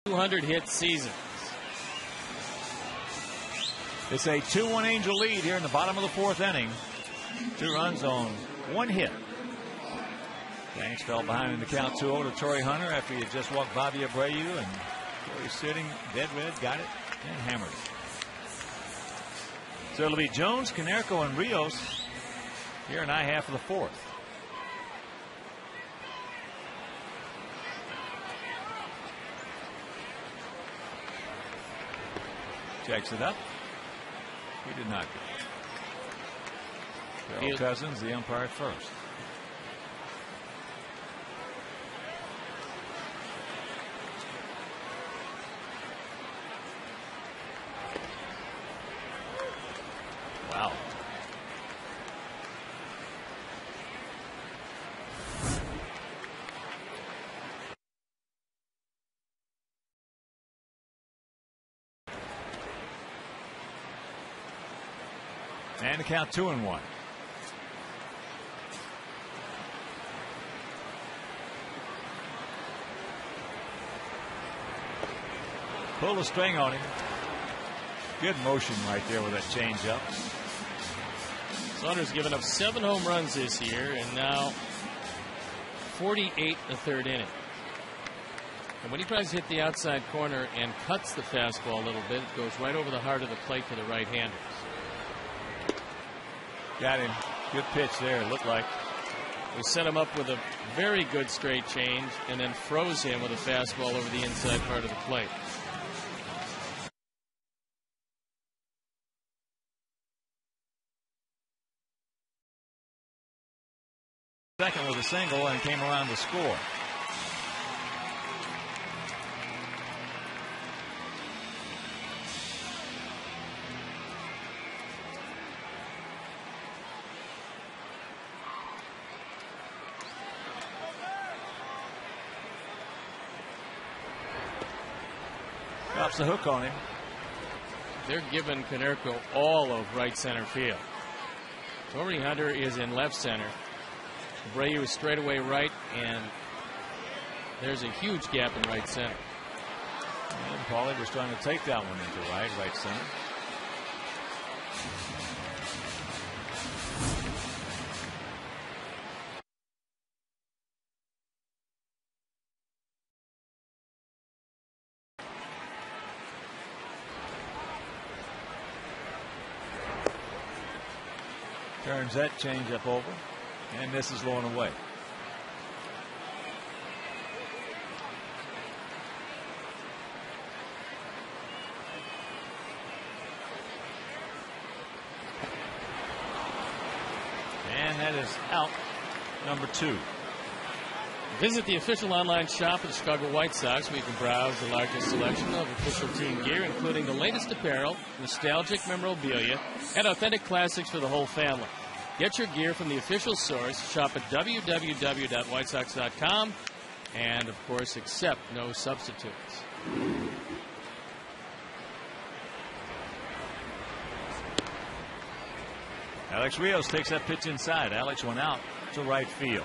.200 hit season. It's a 2-1 Angel lead here in the bottom of the 4th inning. 2 runs on 1 hit. Danks fell behind in the count 2-0 to Torrey Hunter after he had just walked Bobby Abreu, and Torrey sitting dead red, got it, and hammered it. So it'll be Jones, Konerko, and Rios here in the half of the 4th. Checks it up. He did not get it. Darryl Cousins, the umpire at first. Wow. And the count 2-1. Pull the string on him. Good motion right there with that changeup. Saunders given up 7 home runs this year and now 48 in the 3rd inning. And when he tries to hit the outside corner and cuts the fastball a little bit, it goes right over the heart of the plate for the right-handers. Got him. Good pitch there, it looked like. We set him up with a very good straight change and then froze him with a fastball over the inside part of the plate. second with a single and came around to score. Drops the hook on him. They're giving Konerko all of right center field. Torii Hunter is in left center. Abreu is straight away right, and there's a huge gap in right center. And Paulie was trying to take that one into right center. Turns that changeup over, and this is low and away. And that is out, number 2. Visit the official online shop of the Chicago White Sox, where you can browse the largest selection of official team gear, including the latest apparel, nostalgic memorabilia, and authentic classics for the whole family. Get your gear from the official source. Shop at www.whitesox.com, and, of course, accept no substitutes. Alex Rios takes that pitch inside. Alex went out to right field.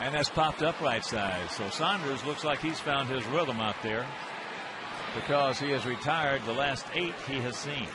And that's popped up right side. So Saunders looks like he's found his rhythm out there, because he has retired the last 8 he has seen.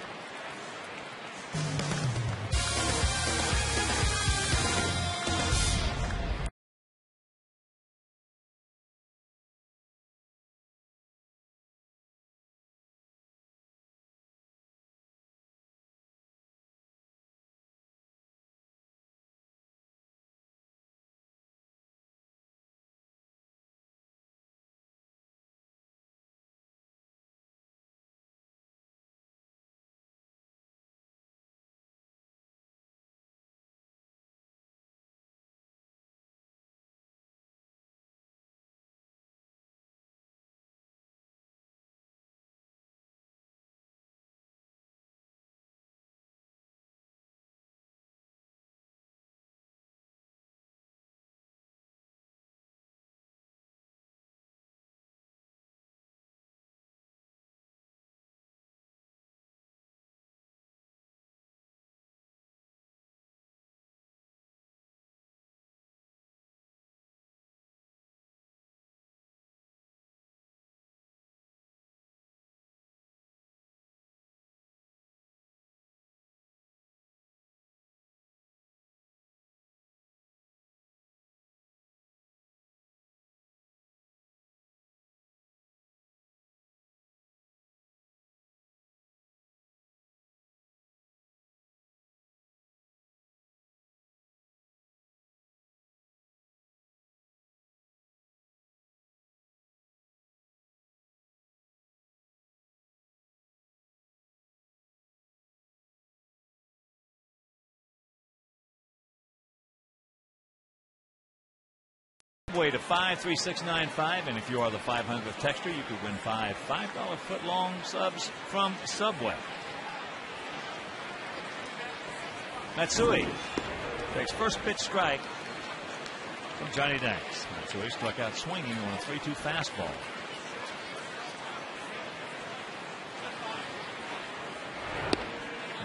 Way to 53695, and if you are the 500th texter, you could win $5 foot-long subs from Subway. Matsui takes first pitch strike from Johnny Danks. Matsui struck out swinging on a 3-2 fastball.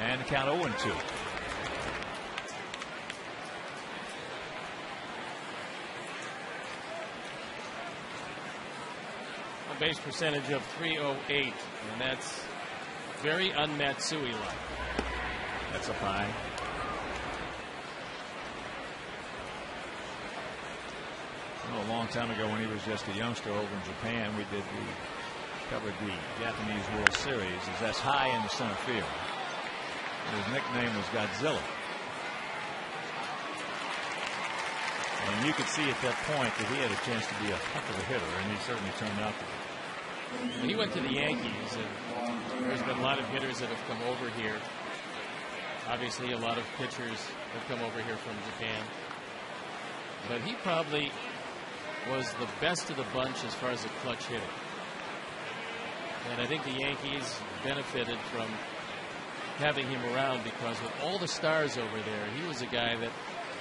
And the count 0-2. Base percentage of .308, and that's very un-Matsui-like. That's a high. A long time ago, when he was just a youngster over in Japan, we covered the Japanese World Series. That's high in the center field. His nickname was Godzilla. And you could see at that point that he had a chance to be a heck of a hitter, and he certainly turned out to be. He went to the Yankees, and There's been a lot of hitters that have come over here. Obviously, a lot of pitchers have come over here from Japan. But he probably was the best of the bunch as far as a clutch hitter. And I think the Yankees benefited from having him around, because with all the stars over there, he was a guy that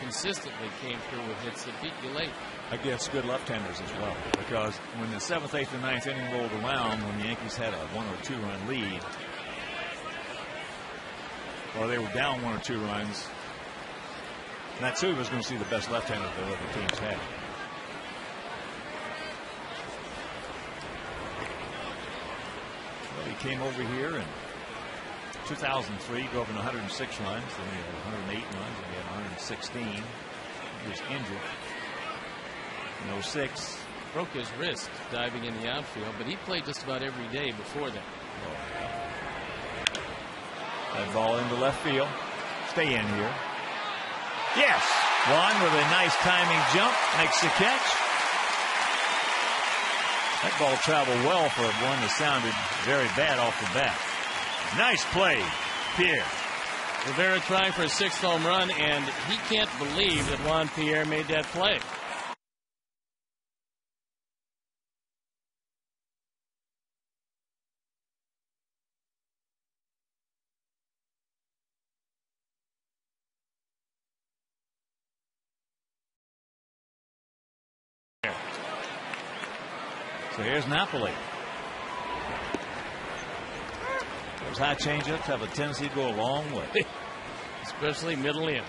consistently came through with hits that beat you late. Against good left-handers as well, because when the 7th, 8th, and 9th inning rolled around, when the Yankees had a 1 or 2 run lead, or they were down 1 or 2 runs, Matsui was going to see the best left-hander that the other teams had. Well, he came over here in 2003, drove in 106 runs, then he had 108 runs, and he had 116. He was injured in 06. Broke his wrist diving in the outfield, but he played just about every day before that. That ball into left field. Stay in here. Yes! Juan with a nice timing jump makes the catch. That ball traveled well for one that sounded very bad off the bat. Nice play, Pierre. Rivera trying for a 6th home run, and he can't believe that Juan Pierre made that play. So here's Napoli. Those high changeups have a tendency to go a long way. Especially middle in.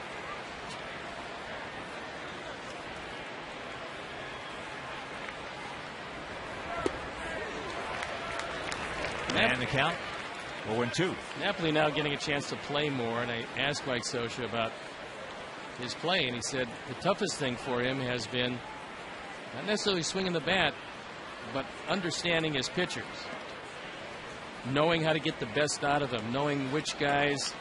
And the count 0-2. Napoli now getting a chance to play more, and I asked Mike Scioscia about his play, and he said the toughest thing for him has been not necessarily swinging the bat, but understanding his pitchers, knowing how to get the best out of them, knowing which guys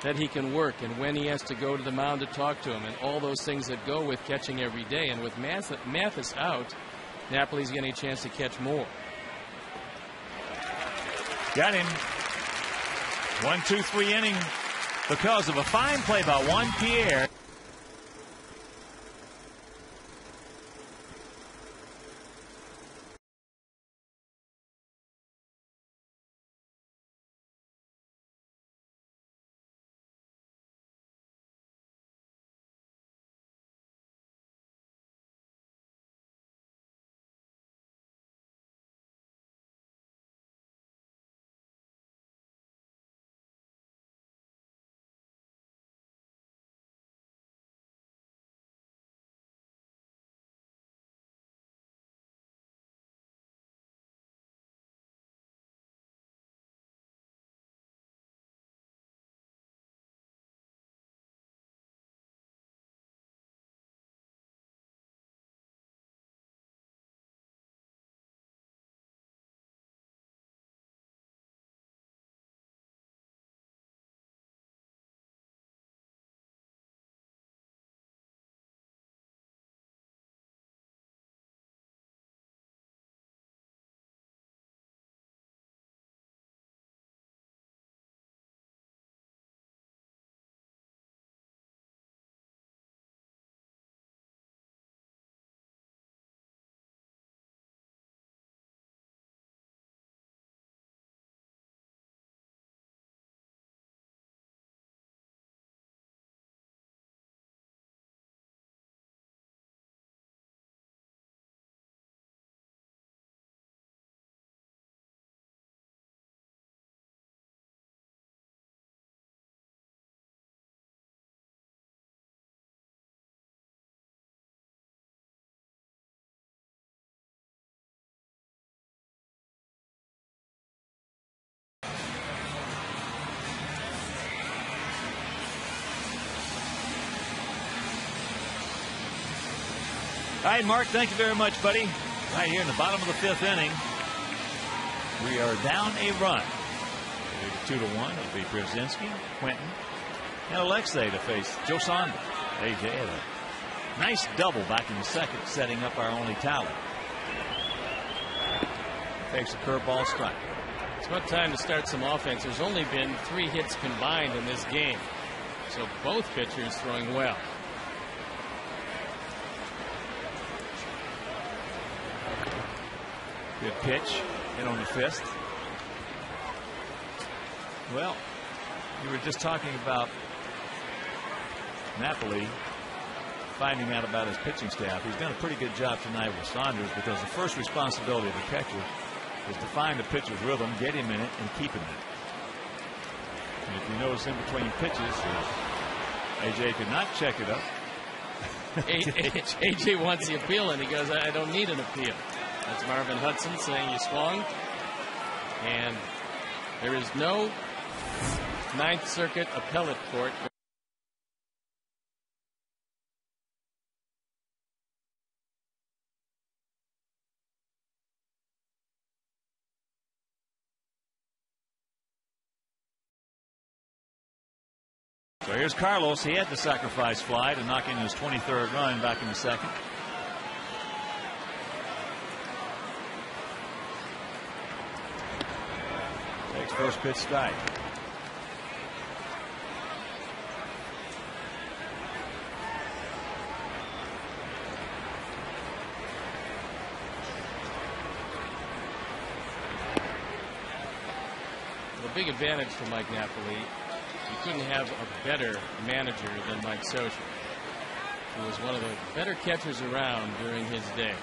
that he can work and when he has to go to the mound to talk to him, and all those things that go with catching every day. And with Mathis out, Napoli's getting a chance to catch more. Got him. 1-2-3 inning because of a fine play by Juan Pierre. All right, Mark, thank you very much, buddy. Right here in the bottom of the 5th inning, we are down a run. 2-1. It'll be Brzezinski, Quentin, and Alexei to face Joe Saunders. AJ had a nice double back in the 2nd, setting up our only tally. Takes a curveball strike. about time to start some offense. There's only been 3 hits combined in this game. So both pitchers throwing well. Good pitch. Hit on the fist. Well, you were just talking about Napoli finding out about his pitching staff. He's done a pretty good job tonight with Saunders, because the first responsibility of the catcher is to find the pitcher's rhythm, get him in it, and keep him in it. And if you notice in between pitches, AJ did not check it up. AJ wants the appeal, and he goes, I don't need an appeal. That's Marvin Hudson saying you swung. And there is no Ninth Circuit appellate court. So here's Carlos. He had the sacrifice fly to knock in his 23rd run back in the second. Takes first pitch strike. The big advantage for Mike Napoli, you couldn't have a better manager than Mike Scioscia, who was one of the better catchers around during his day.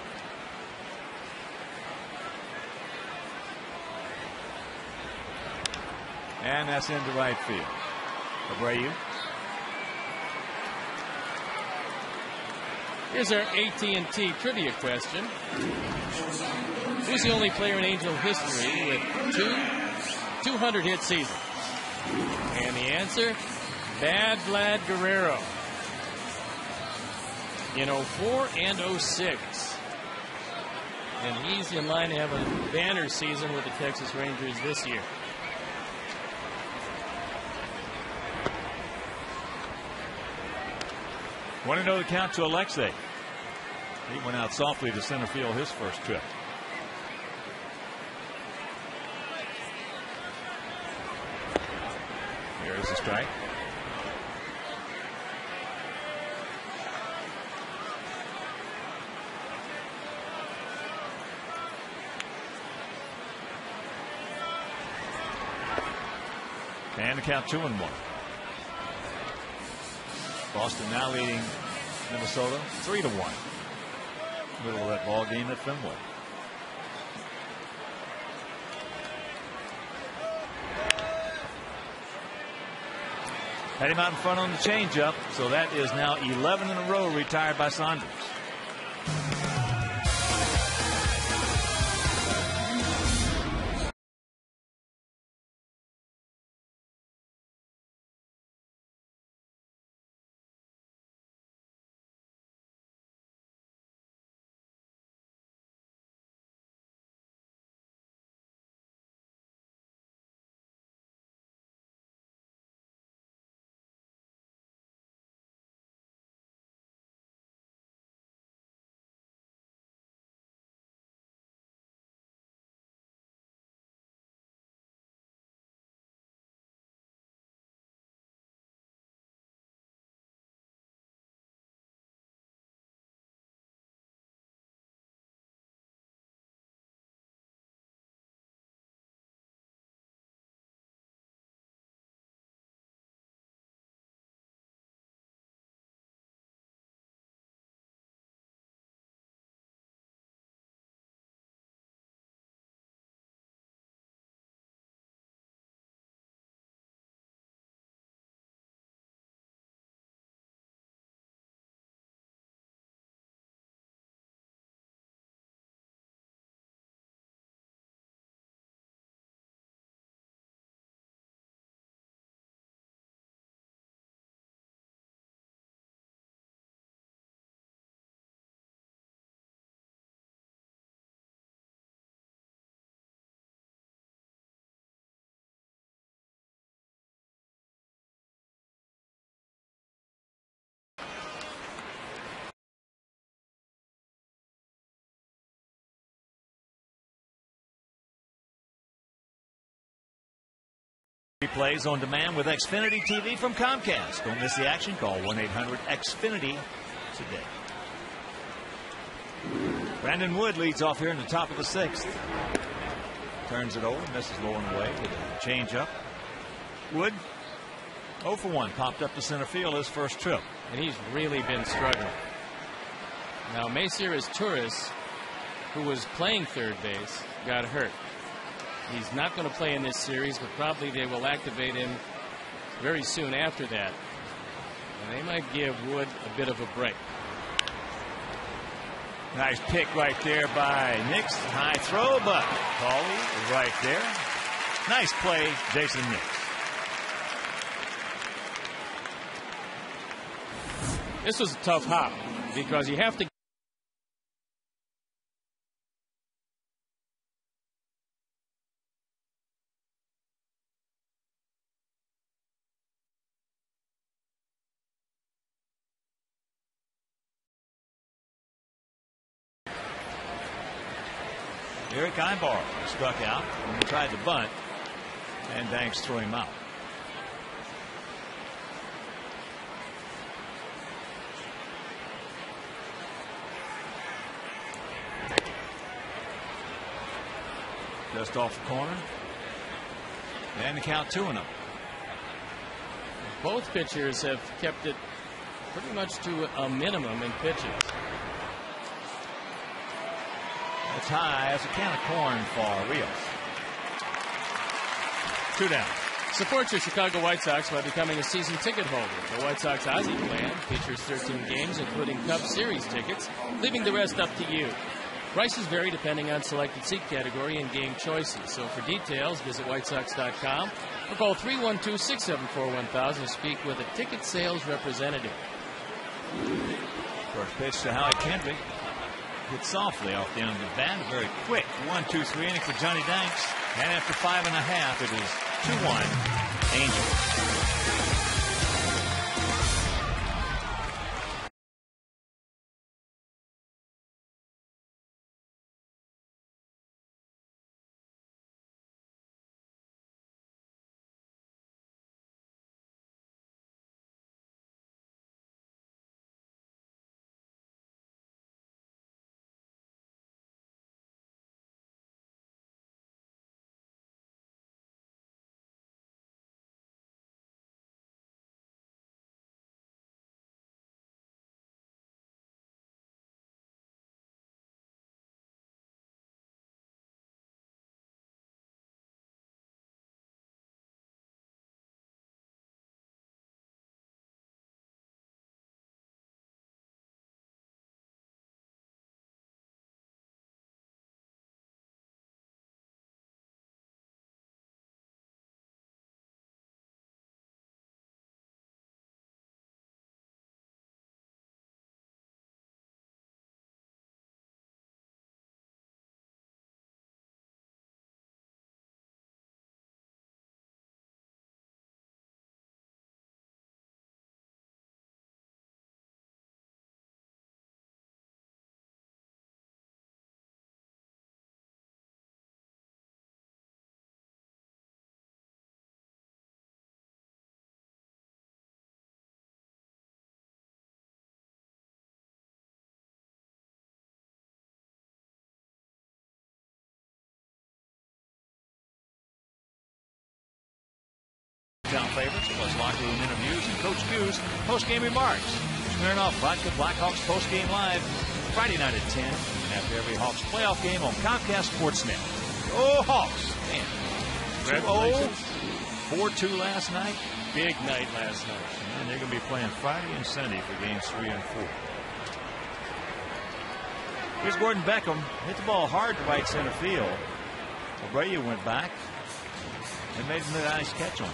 And that's into right field. Abreu. Here's our AT&T trivia question. Who's the only player in Angel history with 200 hit seasons? And the answer, Bad Vlad Guerrero. In 04 and 06. And he's in line to have a banner season with the Texas Rangers this year. Want to know the count to Alexei. He went out softly to center field his first trip. Here's the strike. And the count 2-1. Boston now leading Minnesota 3-1. Middle of that ball game at Fenway. Had him out in front on the changeup, so that is now 11 in a row retired by Saunders. replays on demand with Xfinity TV from Comcast. Don't miss the action. Call 1-800-XFINITY today. Brandon Wood leads off here in the top of the 6th. Turns it over, misses low and away with a change up. Wood 0 for 1, popped up to center field his first trip. And he's really been struggling. Now, Mayciris Turris, who was playing third base, got hurt. He's not going to play in this series, but probably they will activate him very soon after that. And they might give Wood a bit of a break. Nice pick right there by Nix. High throw, but Cawley is right there. Nice play, Jason Nix. This was a tough hop because you have to. Eric Ibar struck out when he tried to bunt, and Danks threw him out. Just off the corner. And the count 2-0. Both pitchers have kept it pretty much to a minimum in pitches. It's high as a can of corn for Rios. 2 down. Support your Chicago White Sox by becoming a season ticket holder. The White Sox Ozzie plan features 13 games, including Cup Series tickets, leaving the rest up to you. Prices vary depending on selected seat category and game choices. So for details, visit WhiteSox.com or call 312-674-1000 to speak with a ticket sales representative. First pitch to Howie Kendrick. Hit softly off the end of the bat. Very quick. 1-2-3 inning for Johnny Danks. And after 5.5, it is 2-1 Angels. Town favorites, plus locker room interviews and Coach Q's post-game remarks. Smirnoff Vodka Blackhawks post-game live Friday night at 10 after every Hawks playoff game on Comcast Sportsnet. Oh, Hawks! Man. 2-0, 4-2 last night. Big night last night. And they're going to be playing Friday and Sunday for games 3 and 4. Here's Gordon Beckham. Hit the ball hard to right center field. Abreu went back and made a nice catch on it.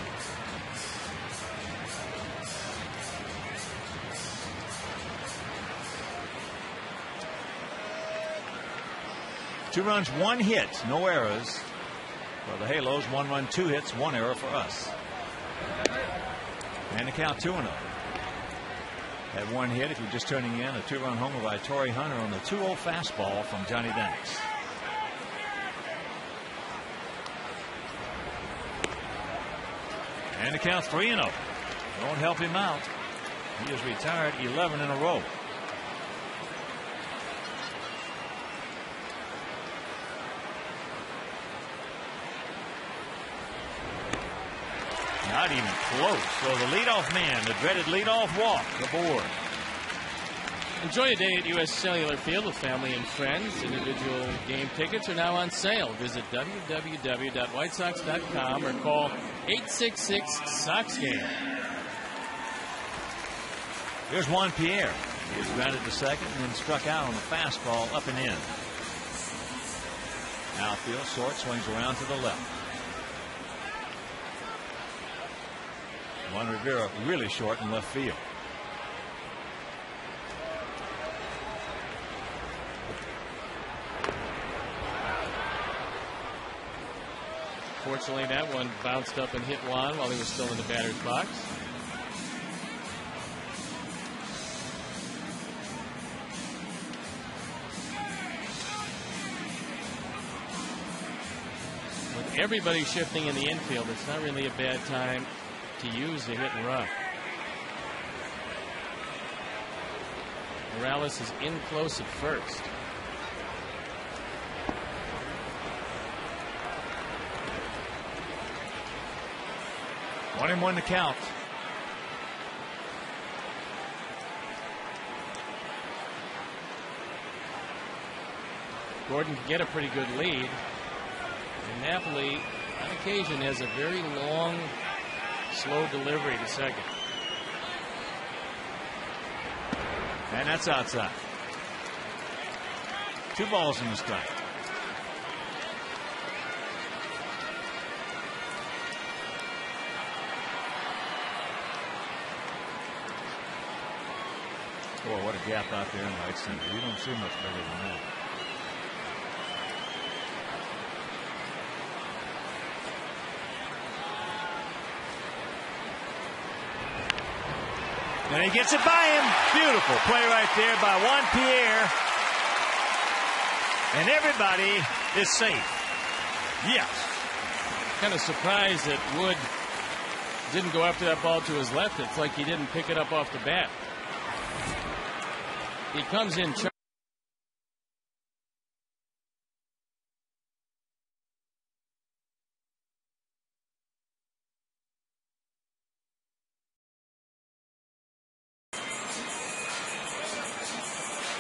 Two runs, 1 hit, no errors for the Halos. 1 run, 2 hits, 1 error for us. And the count 2-0. That 1 hit, if you're just tuning in, a 2-run homer by Torrey Hunter on the 2-0 fastball from Johnny Danks. And the count's 3-0. Don't help him out. He has retired 11 in a row. Not even close. So the leadoff man, the dreaded leadoff walk, aboard. Enjoy a day at U.S. Cellular Field with family and friends. Individual game tickets are now on sale. Visit www.whitesox.com or call 866-SOX-GAME. Here's Juan Pierre. He was grounded to second and then struck out on the fastball up and in. Outfield, short, swings around to the left. Juan Rivera really short in left field. Fortunately, that one bounced up and hit Juan while he was still in the batter's box. With everybody shifting in the infield, it's not really a bad time to use the hit and run. Morales is in close at first. One and one to count. Gordon can get a pretty good lead. And Napoli, on occasion, has a very long, slow delivery to second. And that's outside. 2 balls in the strike. Boy, what a gap out there in right center. You don't see much better than that. And he gets it by him. Beautiful play right there by Juan Pierre. And everybody is safe. Yes. Kind of surprised that Wood didn't go after that ball to his left. It's like he didn't pick it up off the bat. He comes in.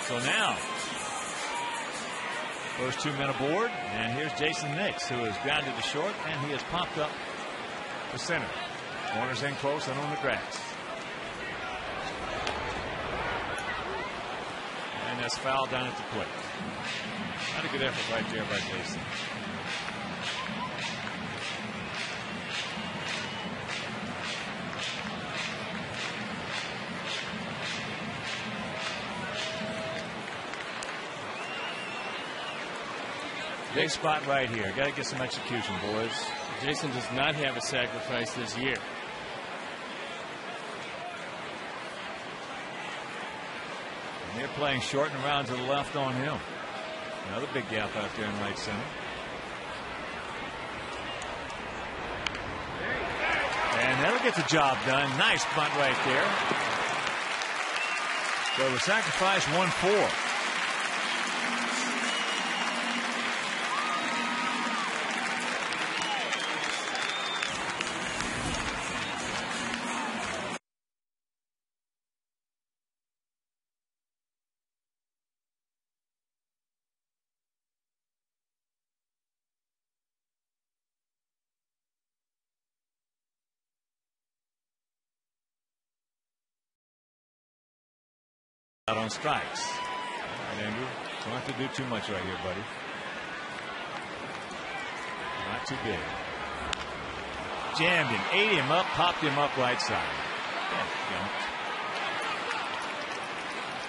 So now, first 2 men aboard, and here's Jason Nix, who is grounded to short, and he has popped up to center. Corners in close and on the grass. And that's foul down at the plate. Not a good effort right there by Jason. Big spot right here. Got to get some execution, boys. Jason does not have a sacrifice this year. And they're playing short and around to the left on him. Another big gap out there in right center. And that'll get the job done. Nice bunt right there. So the sacrifice 1-4. Out on strikes. All right, Andrew. Don't have to do too much right here, buddy. Not too big. Jammed him, ate him up, popped him up right side. Yeah,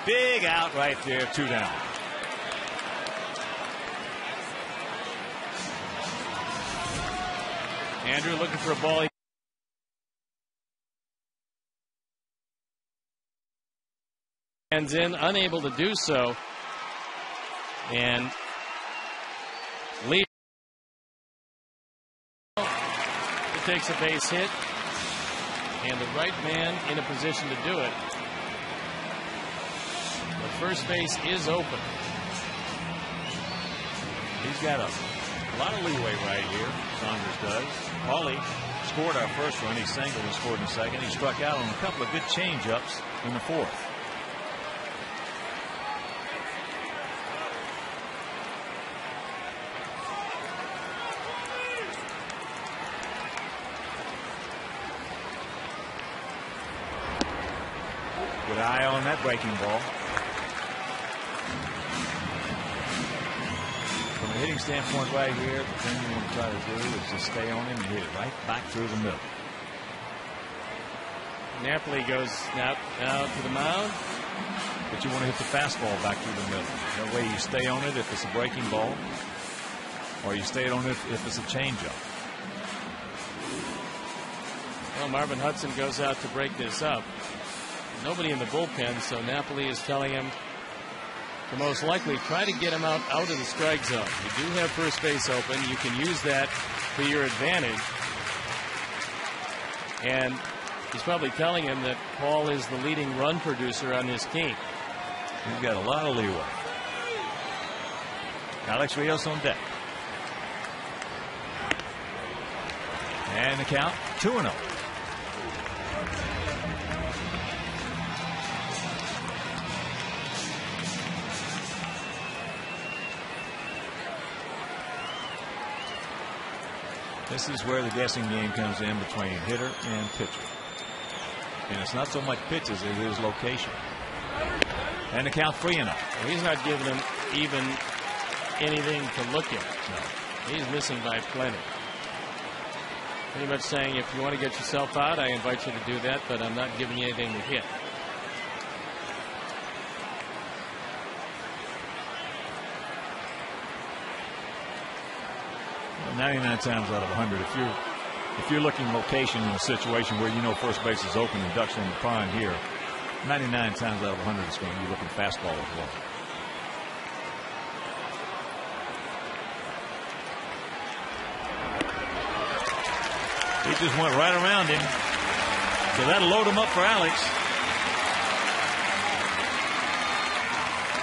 big out right there, 2 down. Andrew looking for a ball. Hands in, unable to do so, and Lee takes a base hit. and the right man in a position to do it. The first base is open. He's got a lot of leeway right here, Saunders does. Paulie scored our first run. He singled and scored in the second. He struck out on a couple of good change-ups in the fourth. Good eye on that breaking ball. From a hitting standpoint right here, the thing you want to try to do is just stay on him and hit it right back through the middle. Napoli goes now to the mound. But you want to hit the fastball back through the middle. That way you stay on it if it's a breaking ball, or you stay on it if it's a changeup. Well, Marvin Hudson goes out to break this up. Nobody in the bullpen, so Napoli is telling him to most likely try to get him out of the strike zone. You do have first base open. You can use that for your advantage. And he's probably telling him that Paul is the leading run producer on this team. He's got a lot of leeway. Alex Rios on deck. And the count 2-0. This is where the guessing game comes in between hitter and pitcher. And it's not so much pitches as it is location. And the count 3-0. Well, he's not giving him even anything to look at. No. He's missing by plenty. Pretty much saying, if you want to get yourself out, I invite you to do that, but I'm not giving you anything to hit. Well, 99 times out of 100, if you're looking location in a situation where you know first base is open and ducks on the pond here, 99 times out of 100 it's going to be looking fastball as well. He just went right around him. So that'll load him up for Alex.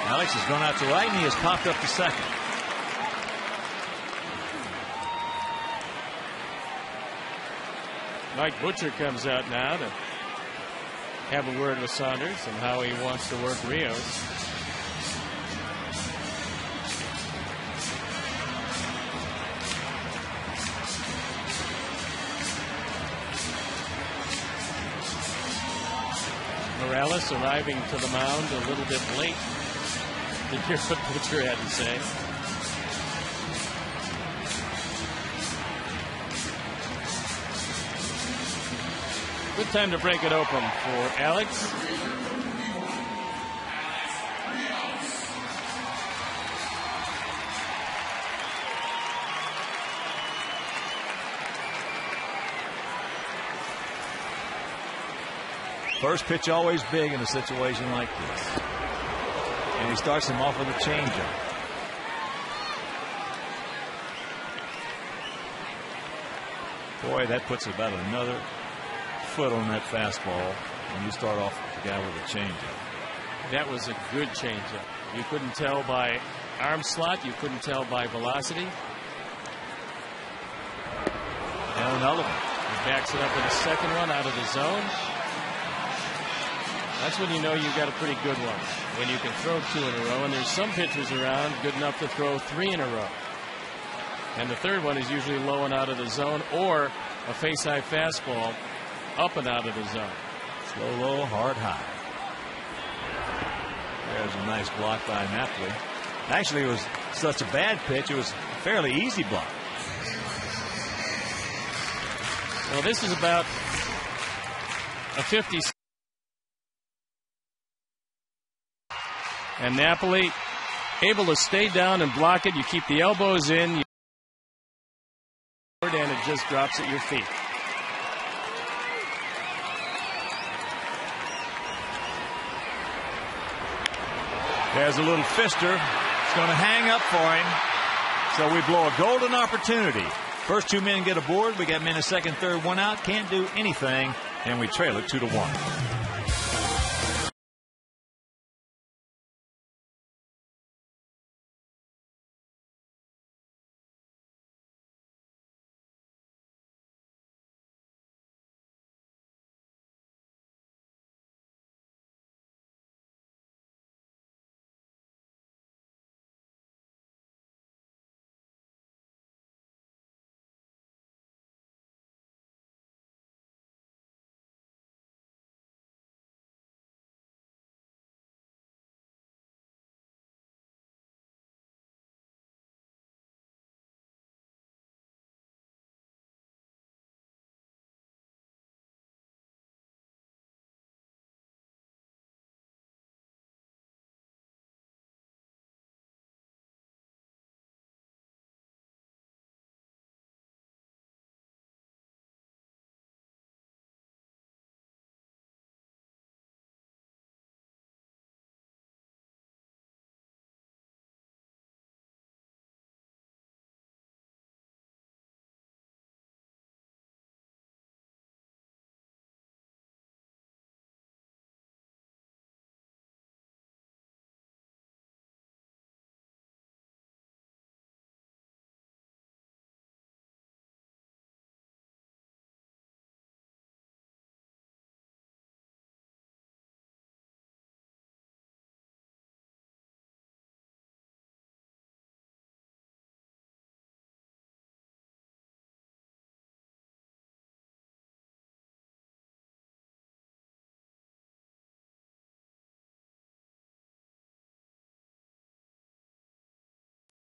Alex has gone out to right and he has popped up to second. Mike Butcher comes out now to have a word with Saunders and how he wants to work Rios. Morales arriving to the mound a little bit late to hear what Butcher had to say. Good time to break it open for Alex. First pitch always big in a situation like this. And he starts him off with a changeup. Boy, that puts about another foot on that fastball when you start off with the guy with a changeup. That was a good changeup. You couldn't tell by arm slot. You couldn't tell by velocity. And another one. He backs it up with a second one out of the zone. That's when you know you've got a pretty good one. When you can throw two in a row, and there's some pitchers around good enough to throw three in a row. And the third one is usually low and out of the zone, or a face-high fastball up and out of the zone. Slow, low, hard, high. There's a nice block by Napoli. Actually, it was such a bad pitch, it was a fairly easy block. Well, this is about a 50. And Napoli able to stay down and block it. You keep the elbows in, and it just drops at your feet. There's a little fister. It's going to hang up for him. So we blow a golden opportunity. First two men get aboard. We got men in second, third, one out. Can't do anything and we trail it 2-1.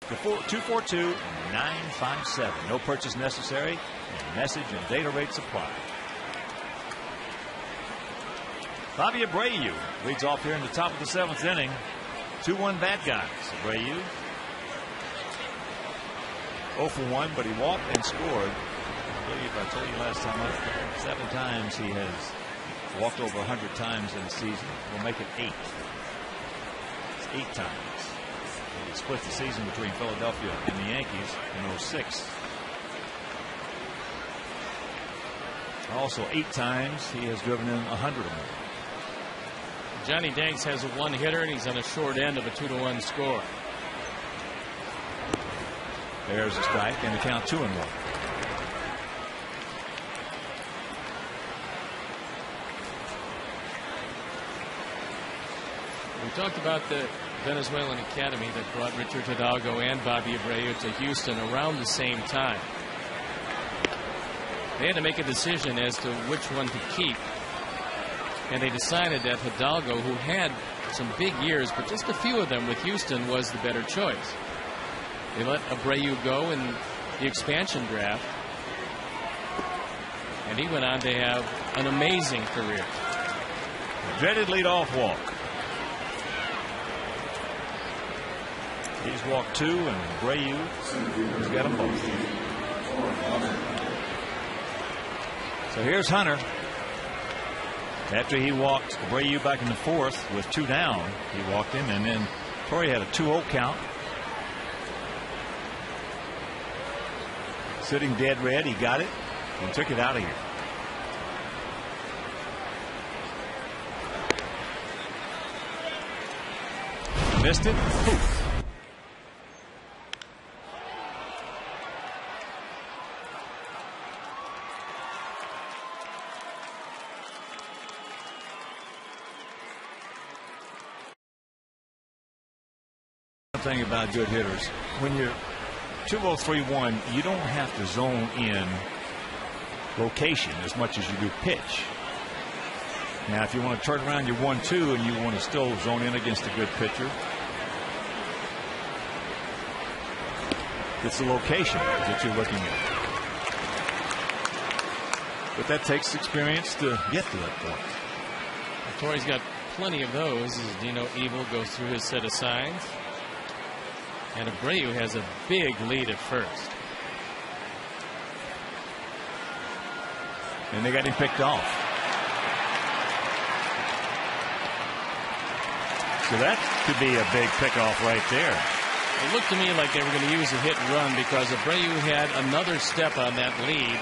The 242-957. No purchase necessary. And message and data rates apply. Bobby Abreu leads off here in the top of the 7th inning. 2-1 bad guys. Abreu 0 for 1, but he walked and scored. I believe I told you last time, 7 times he has walked over 100 times in a season. We'll make it 8. It's 8 times. He split the season between Philadelphia and the Yankees in 06. Also 8 times he has driven in 100 or more. Johnny Danks has a 1-hitter, and he's on a short end of a 2-1 score. There's a strike, and the count 2-1. We talked about the Venezuelan Academy that brought Richard Hidalgo and Bobby Abreu to Houston around the same time. They had to make a decision as to which one to keep, and they decided that Hidalgo, who had some big years, but just a few of them with Houston, was the better choice. They let Abreu go in the expansion draft, and he went on to have an amazing career. Dreaded leadoff walk. He's walked 2, and Abreu has got them both. So here's Hunter. After he walked Abreu back in the 4th with 2 down, he walked him, and then Torrey had a 2-0 count. Sitting dead red, he got it and took it out of here. Missed it. Poof. Thing about good hitters, when you're 2-0-3-1, you don't have to zone in location as much as you do pitch. Now, if you want to turn around your 1-2 and you want to still zone in against a good pitcher, it's the location that you're looking at. But that takes experience to get to that point. Torrey's got plenty of those as Dino Evil goes through his set of signs. And Abreu has a big lead at first. And they got him picked off. So that could be a big pickoff right there. It looked to me like they were going to use a hit and run because Abreu had another step on that lead.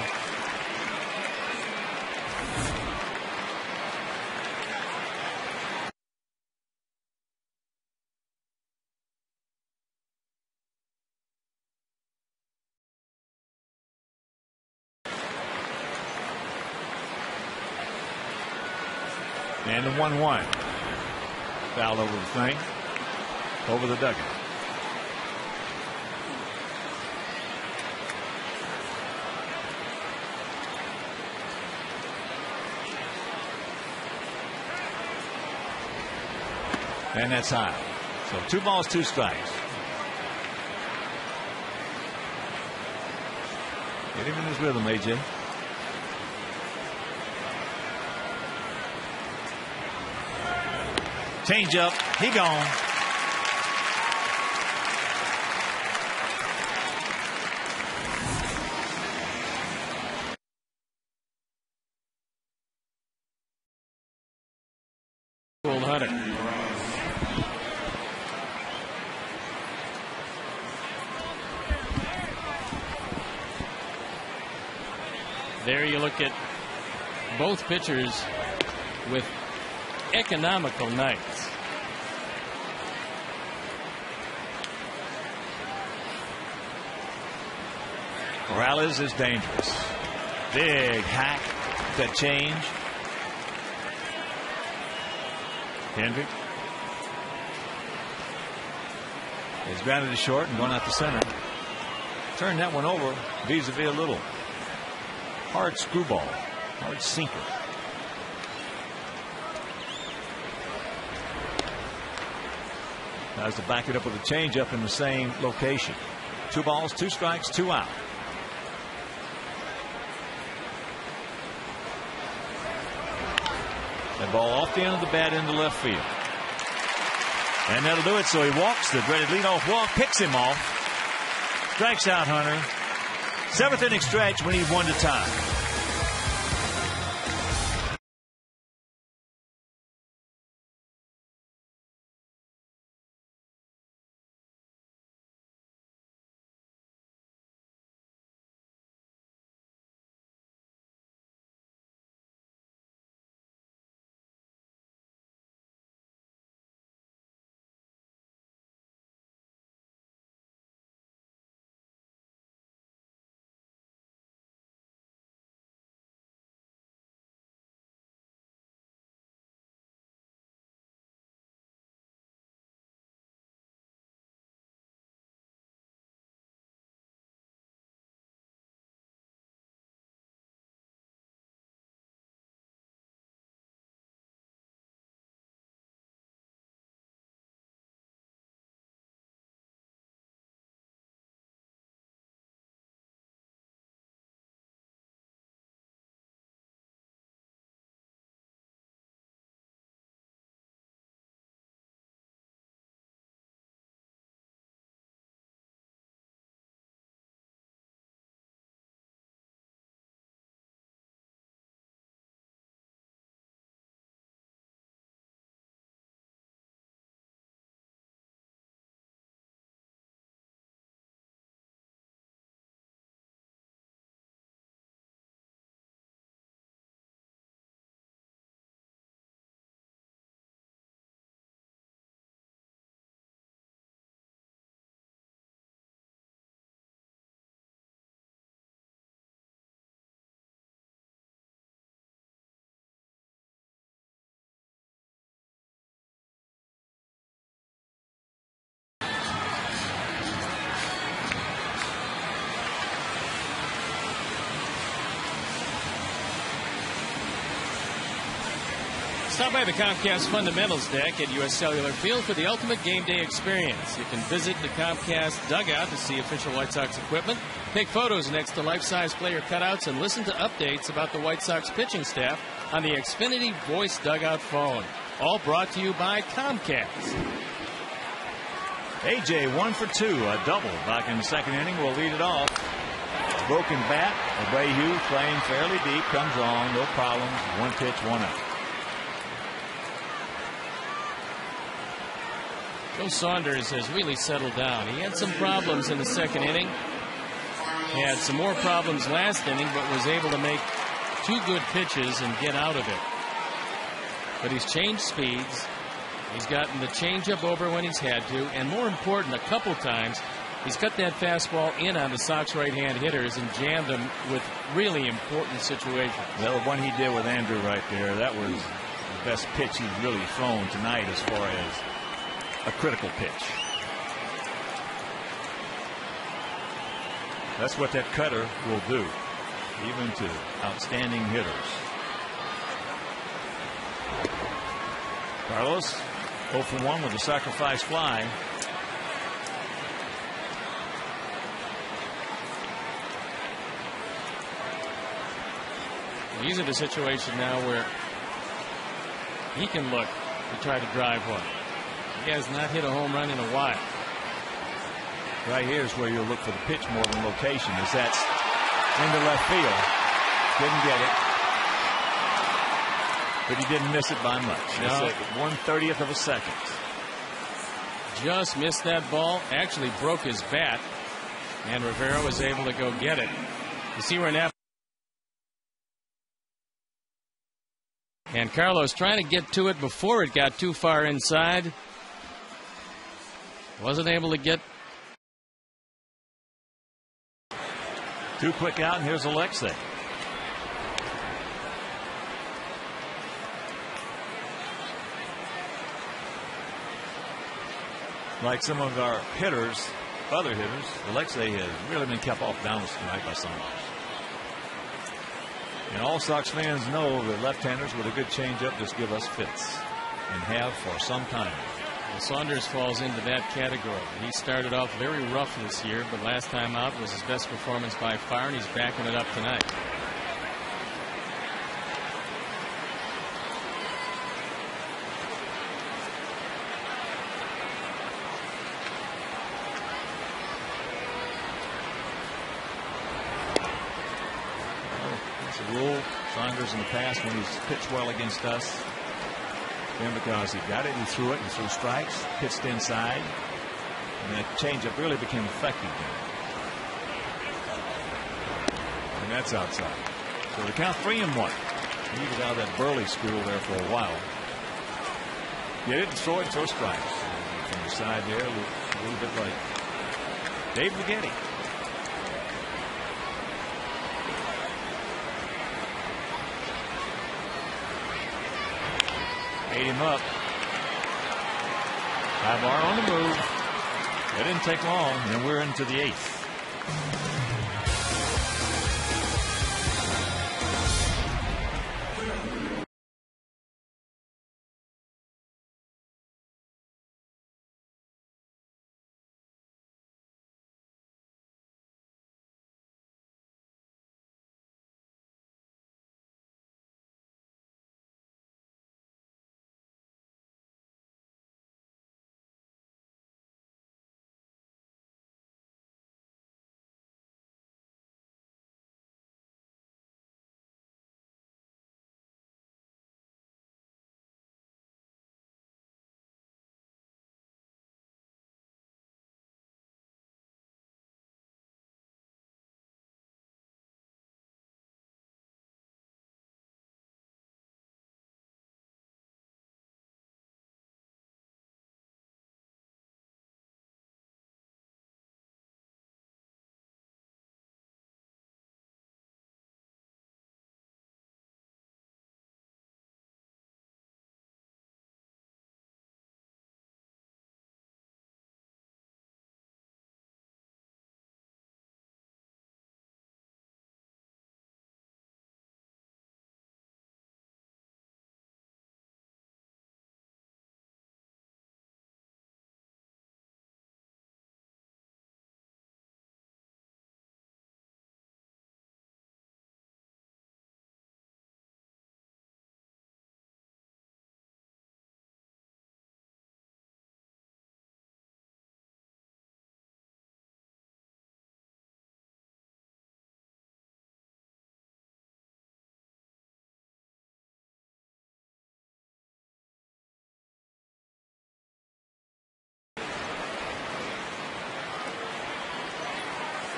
And the 1-1. Foul over the thing. Over the dugout. And that's high. So 2 balls, 2 strikes. Get him in his rhythm, AJ. Change up. He gone. Hunter. There you look at both pitchers with economical nights. Morales is dangerous. Big hack. That change. Kendrick is grounded to short and going out to center. Turn that one over vis-a-vis a little hard screwball, hard sinker. Tries to back it up with a changeup in the same location. 2 balls, 2 strikes, 2 out. That ball off the end of the bat into left field. And that'll do it. So he walks. The dreaded leadoff walk picks him off. Strikes out Hunter. 7th inning stretch. We need 1 to tie. Stop by the Comcast Fundamentals deck at U.S. Cellular Field for the ultimate game day experience. You can visit the Comcast dugout to see official White Sox equipment, take photos next to life-size player cutouts, and listen to updates about the White Sox pitching staff on the Xfinity Voice Dugout phone. All brought to you by Comcast. AJ 1 for 2, a double back in the 2nd inning. Will lead it off. Broken bat. Abreu playing fairly deep. Comes on. No problems. 1 pitch, 1 out. Joe Saunders has really settled down. He had some problems in the 2nd inning. He had some more problems last inning, but was able to make 2 good pitches and get out of it. But he's changed speeds. He's gotten the changeup over when he's had to. And more important, a couple times, he's cut that fastball in on the Sox right-hand hitters and jammed them with really important situations. Well, the one he did with Andrew right there, that was the best pitch he's really thrown tonight as far as a critical pitch. That's what that cutter will do, even to outstanding hitters. Carlos 0 for 1 with a sacrifice fly. He's in a situation now where he can look to try to drive one. He has not hit a home run in a while. Right here is where you'll look for the pitch more than location, as that's into left field. Didn't get it. But he didn't miss it by much. No. It's 1/30th of a second. Just missed that ball. Actually broke his bat. And Rivera was able to go get it. You see where now. And Carlos trying to get to it before it got too far inside. Wasn't able to get. Too quick out, and here's Alexei. Like some of our hitters, other hitters, Alexei has really been kept off balance tonight by Saunders. And all Sox fans know that left-handers with a good changeup just give us fits, and have for some time. Well, Saunders falls into that category. He started off very rough this year, but last time out was his best performance by far, and he's backing it up tonight. Rule Saunders in the past when he's pitched well against us, then because he got it, he threw it, and threw strikes, pitched inside, and that changeup really became effective then. And that's outside. So the count 3-1. He was out of that Burley school there for a while. Get it and throw it, throw strikes. And from the side there, a little bit like Dave Righetti. Ate him up. Ibar on the move. It didn't take long, and we're into the 8th.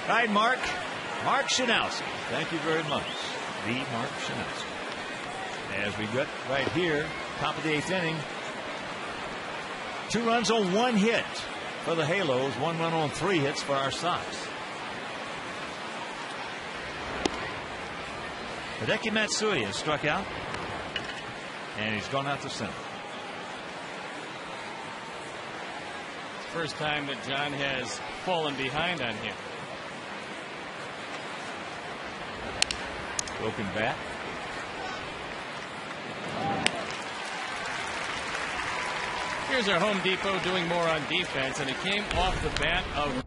All right, Mark Schanowski. Thank you very much. The Mark Schanowski. As we get right here, top of the 8th inning. 2 runs on 1 hit for the Halos. 1 run on 3 hits for our Sox. Hideki Matsui has struck out. And he's gone out to center. First time that John has fallen behind on him. Broken bat. Here's our Home Depot doing more on defense, and it came off the bat of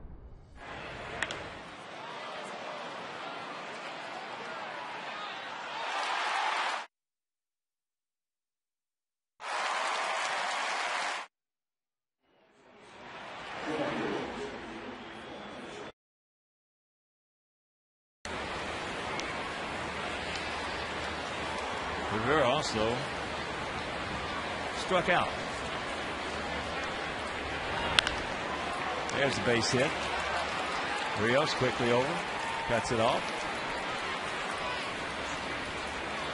Rivera also struck out. There's the base hit. Rios quickly over, cuts it off.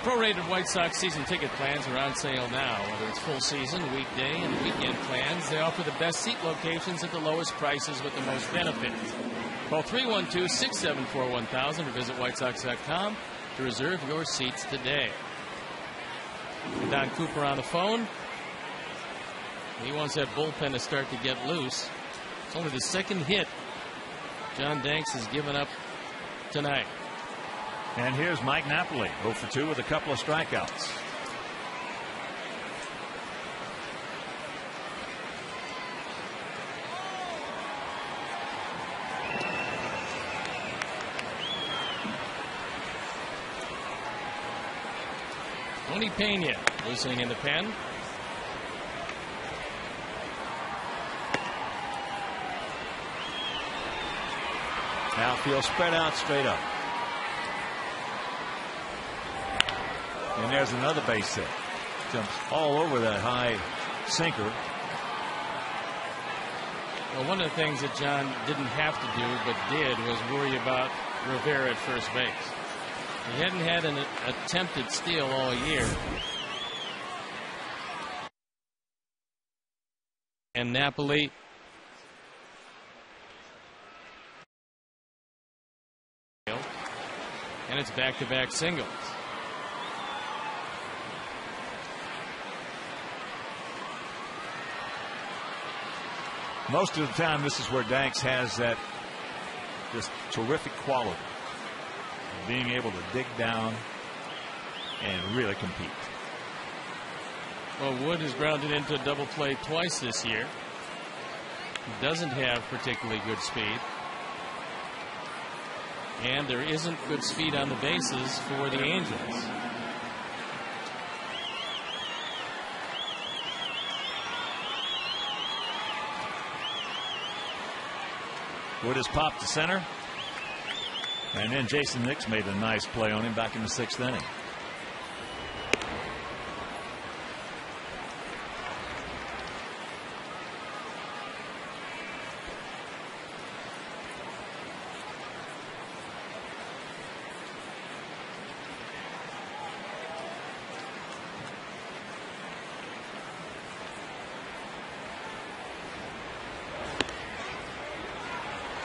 Prorated White Sox season ticket plans are on sale now. Whether it's full season, weekday, and weekend plans, they offer the best seat locations at the lowest prices with the most benefits. Call 312-674-1000 or visit WhiteSox.com to reserve your seats today. Don Cooper on the phone. He wants that bullpen to start to get loose. It's only the second hit John Danks has given up tonight. And here's Mike Napoli, 0 for 2 with a couple of strikeouts. Tony Pena loosening in the pen. Outfield spread out straight up. And there's another base hit. Jumps all over that high sinker. Well, one of the things that John didn't have to do but did was worry about Rivera at first base. He hadn't had an attempted steal all year. And Napoli and it's back-to-back singles. Most of the time, this is where Danks has that just terrific quality of being able to dig down and really compete. Well, Wood has grounded into a double play twice this year. He doesn't have particularly good speed. And there isn't good speed on the bases for the Angels. Wood has popped to center. And then Jason Nix made a nice play on him back in the 6th inning.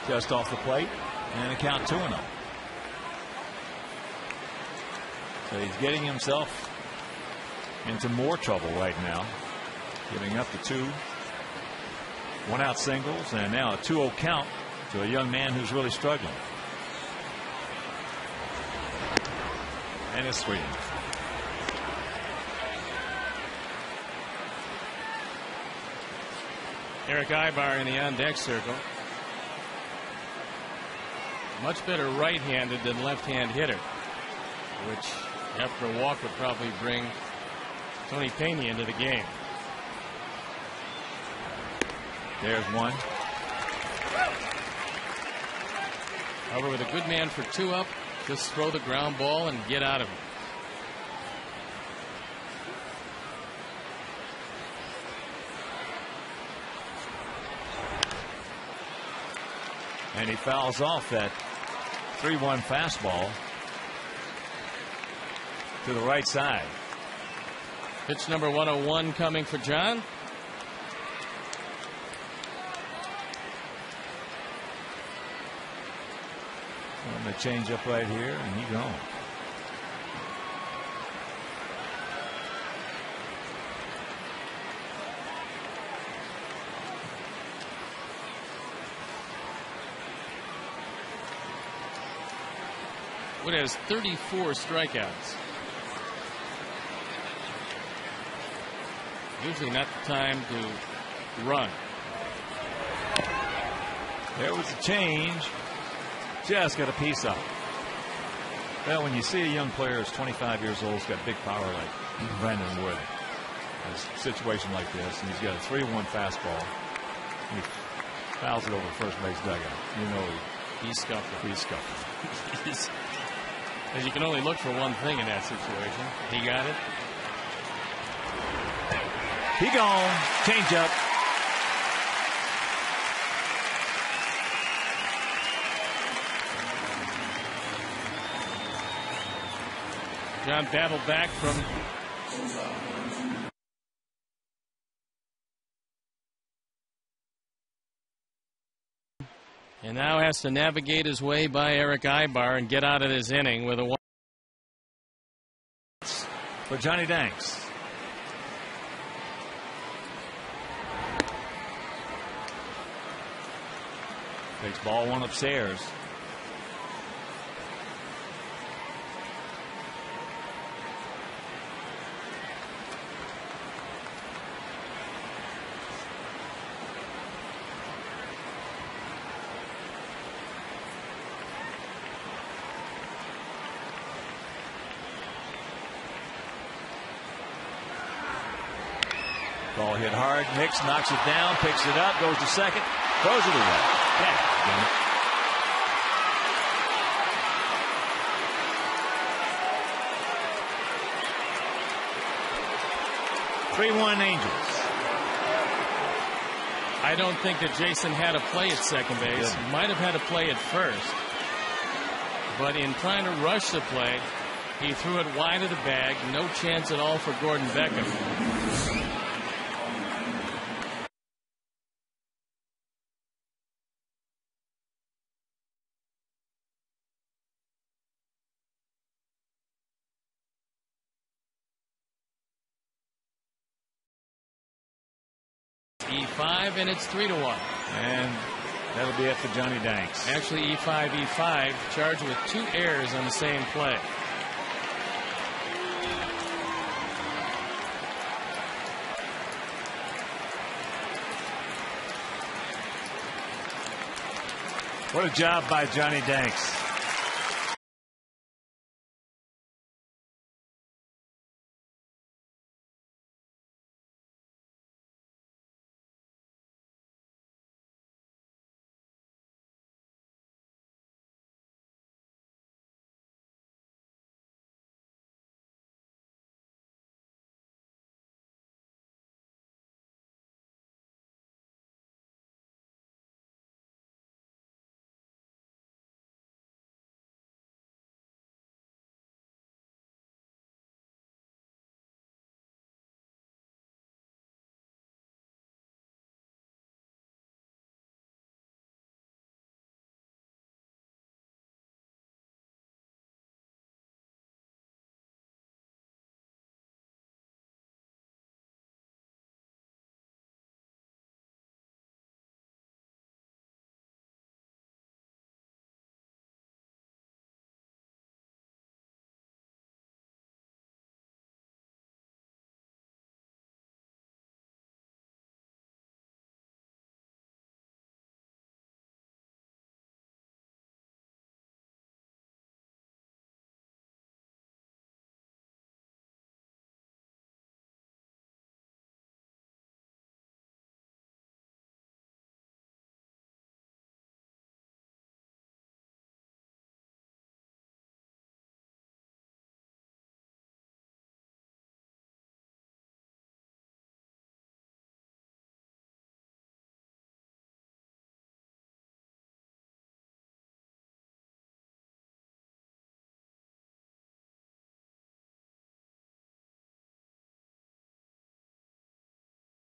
Just off the plate and a count 2-0. So he's getting himself into more trouble right now, giving up the 2 1-out singles and now a 2-0 count to a young man who's really struggling. And it's 3. Eric Ibar in the on-deck circle. Much better right-handed than left-hand hitter, which after a walk would probably bring Tony Pena into the game. There's one. However, with a good man for 2 up, just throw the ground ball and get out of it. And he fouls off that 3-1 fastball to the right side. Pitch number 101 coming for John. On the change up right here, and he's gone. Wood has 34 strikeouts. Usually not the time to run. There was a change. Just got a piece up. Well, when you see a young player who's 25 years old, he's got big power like Brandon Wood. A situation like this, and he's got a 3-1 fastball. He fouls it over first base dugout. You know he's scuffling. He's scuffling. Because you can only look for one thing in that situation. He got it. He gone. Change up. John battled back from and now has to navigate his way by Eric Ibar and get out of this inning with a 1 for Johnny Danks. Takes ball one upstairs. Ball hit hard. Hicks knocks it down, picks it up, goes to second, throws it away. Yeah. 3-1 Angels. I don't think that Jason had a play at second base. He might have had a play at first. But in trying to rush the play, he threw it wide of the bag. No chance at all for Gordon Beckham. E5, and it's 3-1. And that'll be it for Johnny Danks. Actually, E5, charged with 2 errors on the same play. What a job by Johnny Danks.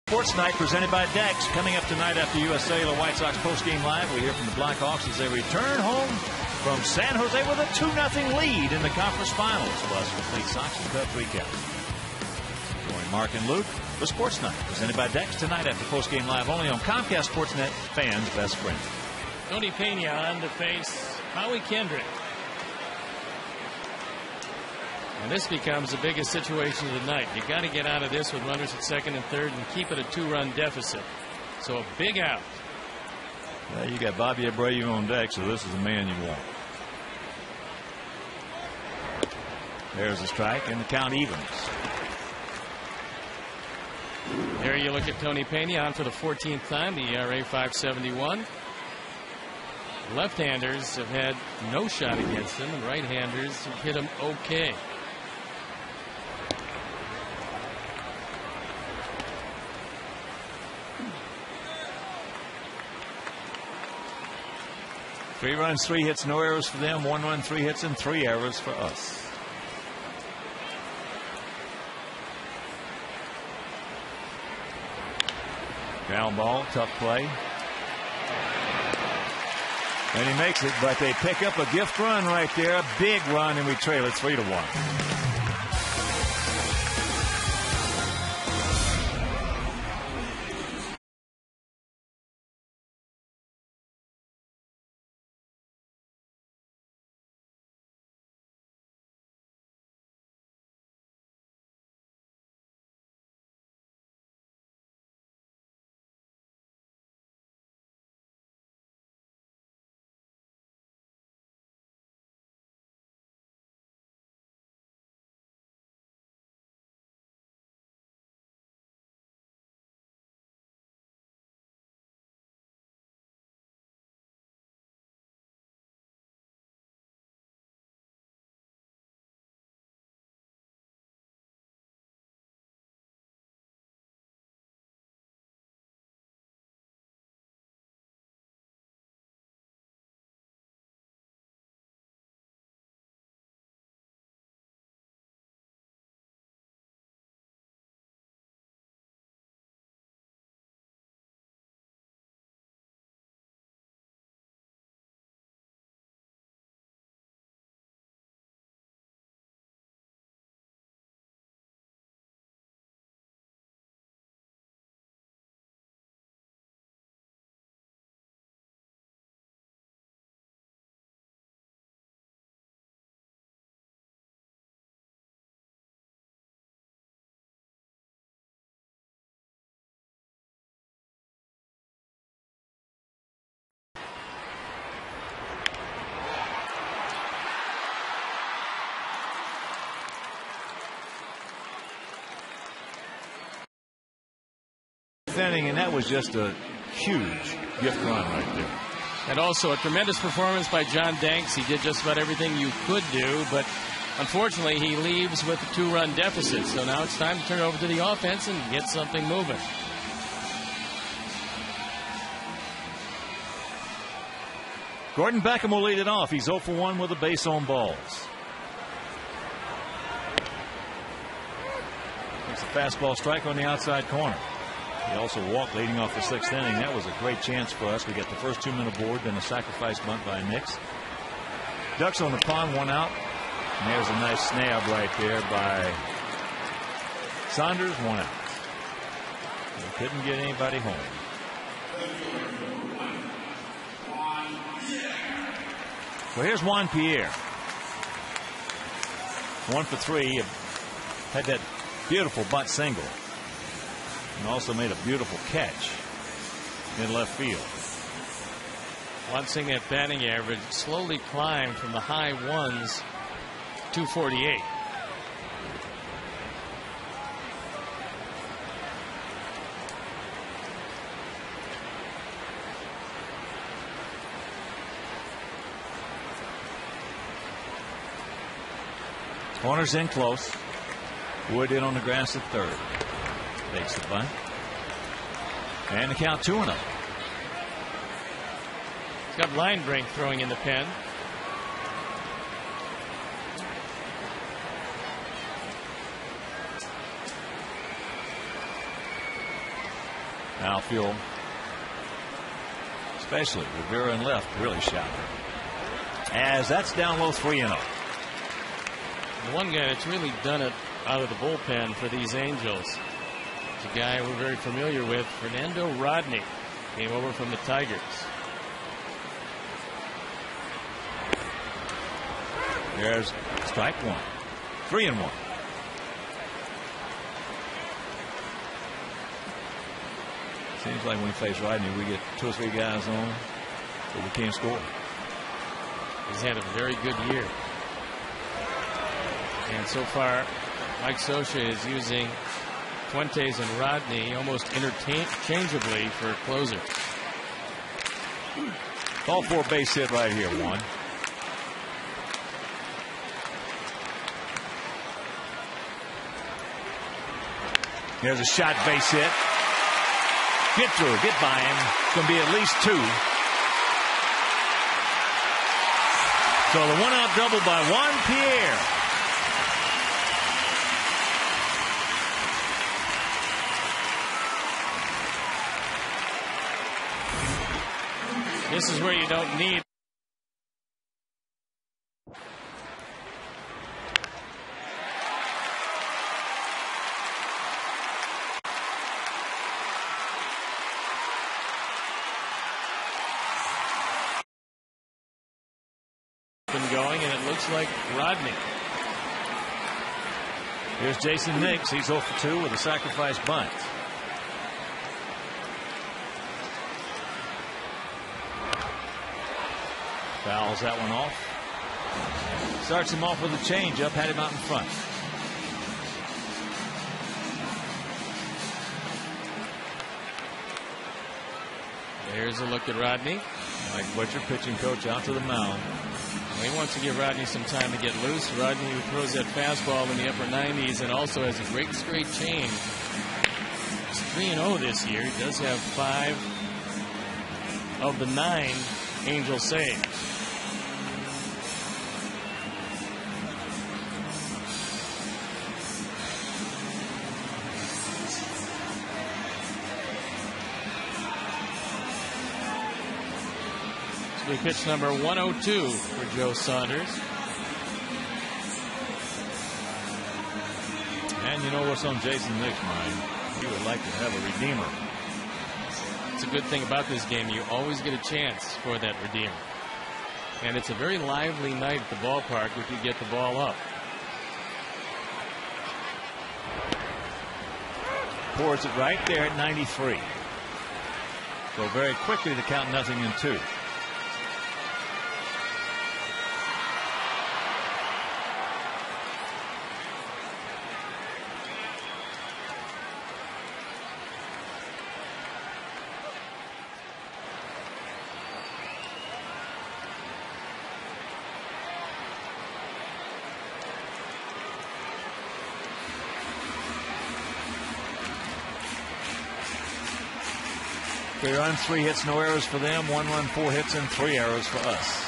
Sports Night presented by Dex. Coming up tonight after U.S. Cellular White Sox postgame live, we hear from the Blackhawks as they return home from San Jose with a 2-0 lead in the conference finals. Plus, complete Sox and Cubs recap. Join Mark and Luke for Sports Night presented by Dex tonight after postgame live only on Comcast Sportsnet, fans' best friend. Tony Pena on to face Howie Kendrick. And this becomes the biggest situation of the night. You got to get out of this with runners at second and third and keep it a 2-run deficit. So a big out. Well, you got Bobby Abreu on deck, so this is the man you want. There's a strike, and the count evens. There you look at Tony Pena on for the 14th time, the ERA 5.71. Left-handers have had no shot against him, and right-handers have hit him okay. Three runs, 3 hits, no errors for them. 1 run, 3 hits, and 3 errors for us. Ground ball, tough play. And he makes it, but they pick up a gift run right there. A big run, and we trail it 3-1. Inning, and that was just a huge gift run right there. And also a tremendous performance by John Danks. He did just about everything you could do, but unfortunately he leaves with a 2-run deficit. So now it's time to turn over to the offense and get something moving. Gordon Beckham will lead it off. He's 0 for 1 with a base on balls. It's a fastball strike on the outside corner. He also walked leading off the 6th inning. That was a great chance for us. We got the first 2 men aboard, then a sacrifice bunt by Nix. Ducks on the pond, 1 out. And there's a nice snap right there by Saunders, 1 out. They couldn't get anybody home. Well, here's Juan Pierre. 1 for 3. Had that beautiful bunt single. And also made a beautiful catch in left field. Once again, that batting average slowly climbed from the high ones, 248. Corners in close. Wood in on the grass at third. Takes the bunt. And the count 2-0. He's got Linebrink throwing in the pen. Outfield, especially Rivera in left, really shouting. As that's down low, 3-0. The one guy that's really done it out of the bullpen for these Angels is a guy we're very familiar with, Fernando Rodney. Came over from the Tigers. There's strike 1. 3-1. Seems like when we face Rodney, we get 2 or 3 guys on, but we can't score. He's had a very good year. And so far, Mike Scioscia is using Fuentes and Rodney almost interchangeably for closer. Call for a base hit right here, 1. There's a shot base hit. Get through, get by him. It's going to be at least 2. So the 1-out double by Juan Pierre. This is where you don't need. Going, and it looks like Rodney. Here's Jason Nix. He's 0 for 2 with a sacrifice bunt. Fouls that one off. Starts him off with a changeup. Had him out in front. There's a look at Rodney. Mike Butcher, pitching coach, out to the mound. Well, he wants to give Rodney some time to get loose. Rodney, who throws that fastball in the upper 90s and also has a great straight change. He's 3-0 this year. He does have 5 of the 9 Angel saves. We pitch number 102 for Joe Saunders. And you know what's on Jason Nick's mind? He would like to have a redeemer. It's a good thing about this game. You always get a chance for that redeemer. And it's a very lively night at the ballpark if you get the ball up. Pours it right there at 93. So very quickly to count 0-2. They run 3 hits, no errors for them. 1 run, 4 hits, and 3 errors for us.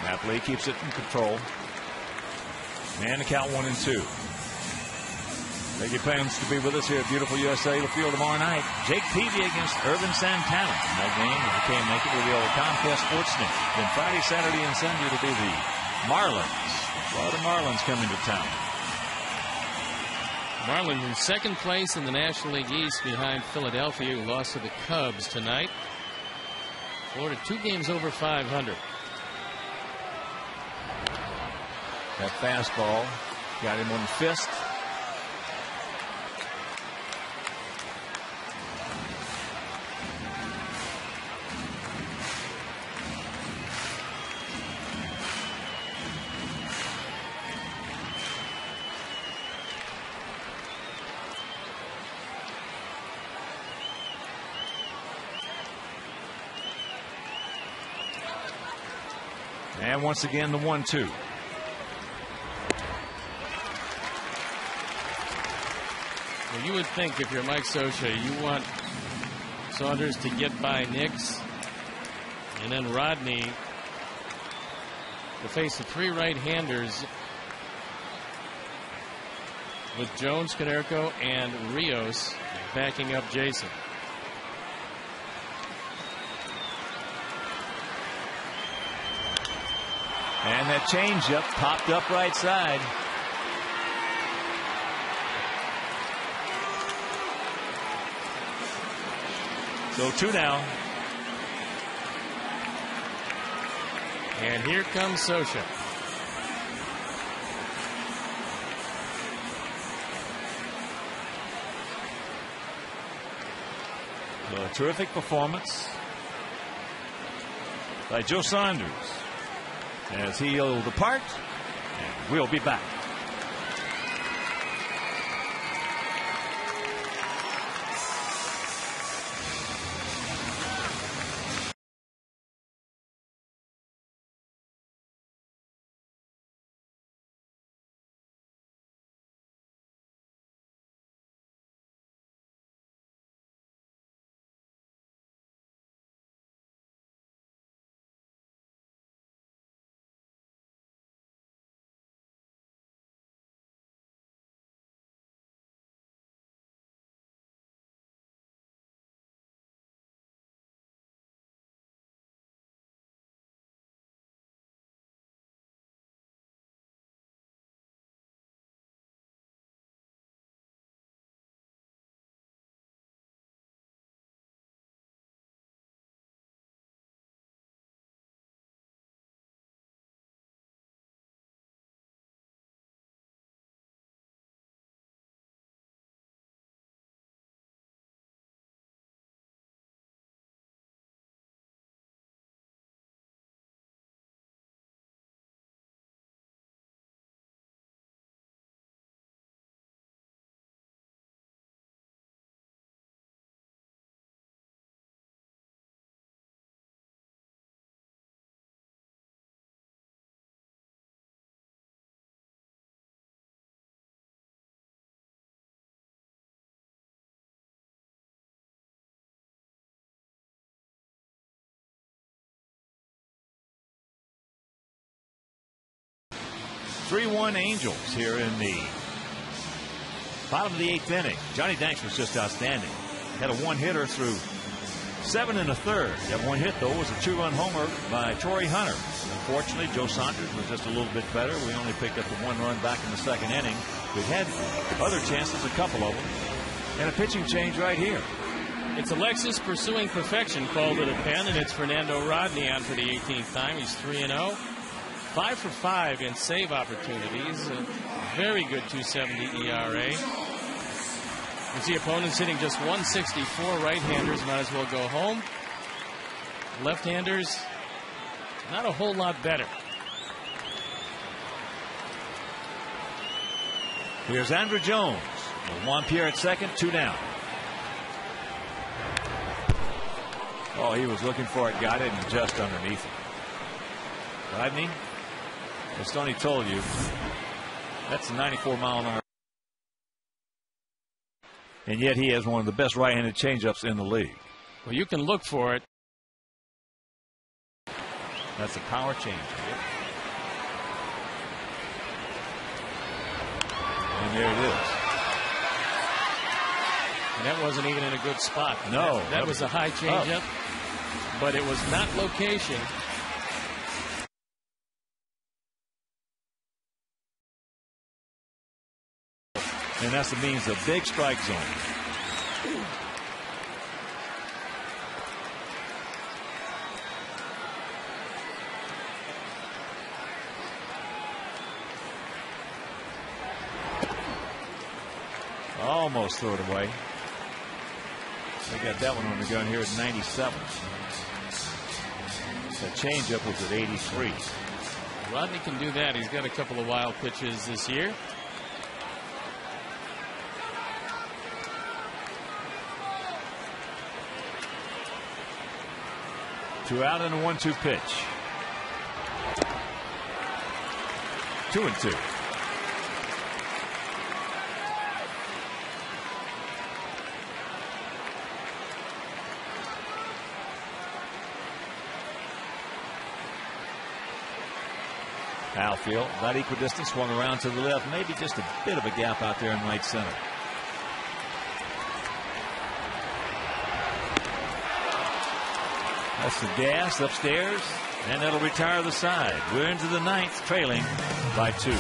Napoli keeps it in control. Man to count 1-2. Peggy plans to be with us here at beautiful USA Field tomorrow night. Jake Peavy against Irvin Santana. No game if you can't make it with the old Comcast Sportsnet. Then Friday, Saturday, and Sunday to be the Marlins. Florida Marlins coming to town. Marlins in second place in the National League East behind Philadelphia, who lost to the Cubs tonight. Florida 2 games over 500. That fastball got him on the fist. And once again, the 1-2. Well, you would think if you're Mike Scioscia, you want Saunders to get by Nix and then Rodney to face the 3 right-handers with Jones, Konerko, and Rios backing up Jason. And that changeup popped up right side. So 2 now. And here comes Scioscia. So a terrific performance by Joe Saunders as he'll depart. And we'll be back. Three-1 Angels here in the bottom of the 8th inning. Johnny Danks was just outstanding. Had a one-hitter through 7 1/3. That one hit, though, was a 2-run homer by Torrey Hunter. Unfortunately, Joe Saunders was just a little bit better. We only picked up the 1 run back in the 2nd inning. We've had other chances, a couple of them. And a pitching change right here. It's Alexis pursuing perfection, called it a pen, and it's Fernando Rodney on for the 18th time. He's 3-0. 5 for 5 in save opportunities. A very good 2.70 ERA. You see opponents hitting just 164. Right-handers might as well go home. Left-handers, not a whole lot better. Here's Andruw Jones. Juan Pierre at second, 2 down. Oh, he was looking for it, got it, and just underneath it. Rodney, as Tony told you, that's a 94-mile-an-hour. And yet he has one of the best right-handed changeups in the league. Well, you can look for it. That's a power change. And there it is. And that wasn't even in a good spot. No. That was a high changeup, but it was not location. And that's the means of big strike zone. Almost threw it away. They got that one on the gun here at 97. That changeup was at 83. Rodney can do that. He's got a couple of wild pitches this year. Two out and a 1-2 pitch. 2-2. Outfield, about equidistant, swung around to the left. Maybe just a bit of a gap out there in right center. That's the gas upstairs, and that'll retire the side. We're into the ninth, trailing by 2.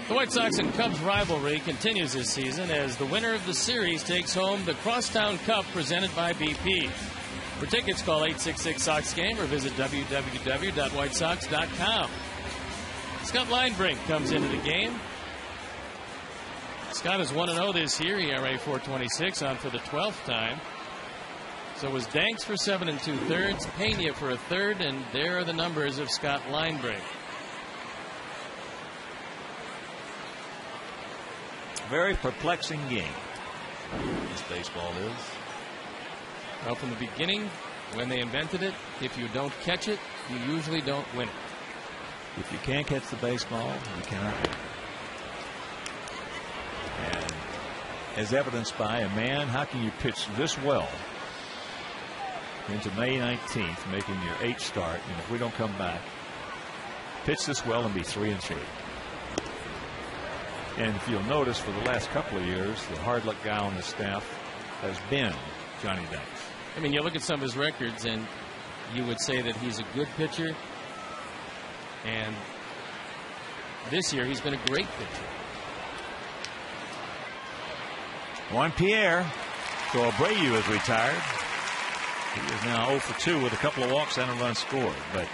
The White Sox and Cubs rivalry continues this season as the winner of the series takes home the Crosstown Cup presented by BP. For tickets, call 866-SOX-GAME or visit www.whitesox.com. Scott Linebrink comes into the game. Scott is 1-0 this year, ERA 4.26, on for the 12th time. So was Danks for 7 2/3, Pena for a third, and there are the numbers of Scott Linebrink. Very perplexing game, this baseball is. Well, from the beginning, when they invented it, if you don't catch it, you usually don't win it. If you can't catch the baseball, you cannot win. And as evidenced by a man, how can you pitch this well into May 19th, making your 8th start, and if we don't come back, pitch this well and be 3-3. And if you'll notice, for the last couple of years, the hard luck guy on the staff has been Johnny Danks. I mean, you look at some of his records, and you would say that he's a good pitcher. And this year, he's been a great pitcher. Juan Pierre. So Abreu is retired. He is now 0 for 2 with a couple of walks and a run scored. But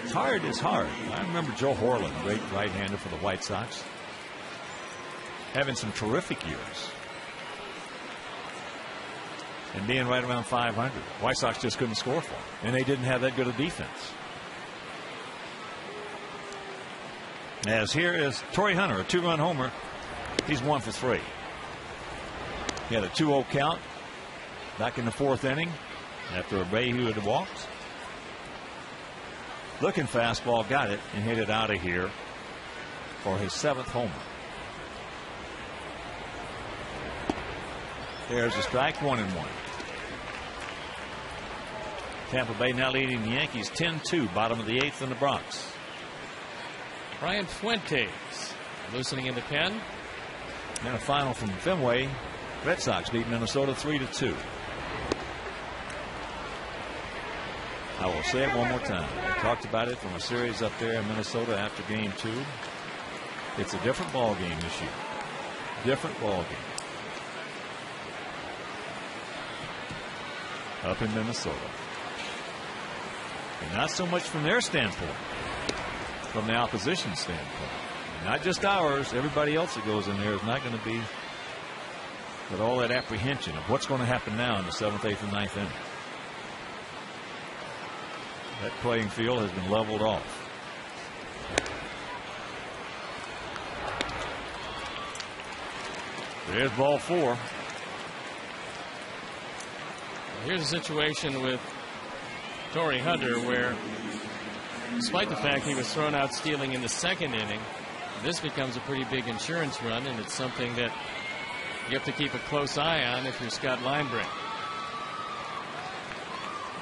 it's hard. It's hard. I remember Joe Horland, great right-hander for the White Sox, having some terrific years and being right around 500. White Sox just couldn't score for him, and they didn't have that good a defense. As here is Torrey Hunter, a 2-run homer. He's 1 for 3. He had a 2-0 count back in the 4th inning after Abreu had walked. Looking fastball, got it, and hit it out of here for his 7th homer. There's a strike, 1-1. Tampa Bay now leading the Yankees 10-2, bottom of the 8th in the Bronx. Brian Fuentes loosening in the pen. And a final from Fenway. Red Sox beat Minnesota 3-2. I will say it one more time. We talked about it from a series up there in Minnesota after game 2. It's a different ball game this year. Different ball game. Up in Minnesota. And not so much from their standpoint, from the opposition standpoint. Not just ours, everybody else that goes in there is not going to be with all that apprehension of what's going to happen now in the 7th, 8th, and 9th inning. That playing field has been leveled off. There's ball 4. Here's a situation with Torii Hunter where, despite the fact he was thrown out stealing in the second inning, this becomes a pretty big insurance run, and it's something that you have to keep a close eye on if you're Scott Linebrink.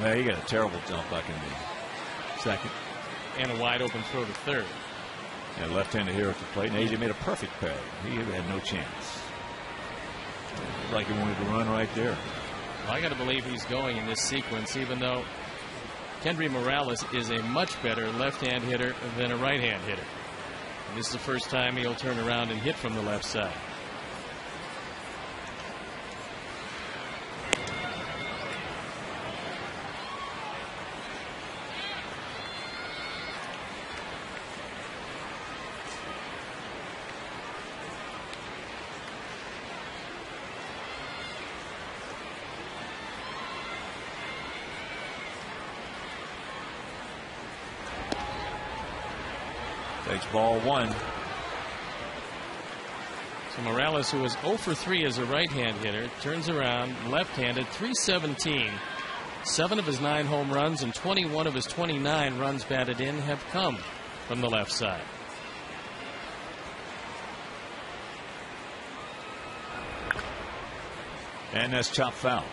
Yeah, he got a terrible jump back in the second. And a wide open throw to third. And left-handed here at the plate, and AJ made a perfect play. He had no chance. Like he wanted to run right there. Well, I got to believe he's going in this sequence, even though Kendry Morales is a much better left-hand hitter than a right-hand hitter. And this is the first time he'll turn around and hit from the left side. Takes ball one. So Morales, who was 0 for 3 as a right-hand hitter, turns around left-handed, .317. 7 of his 9 home runs and 21 of his 29 runs batted in have come from the left side. And that's chopped foul.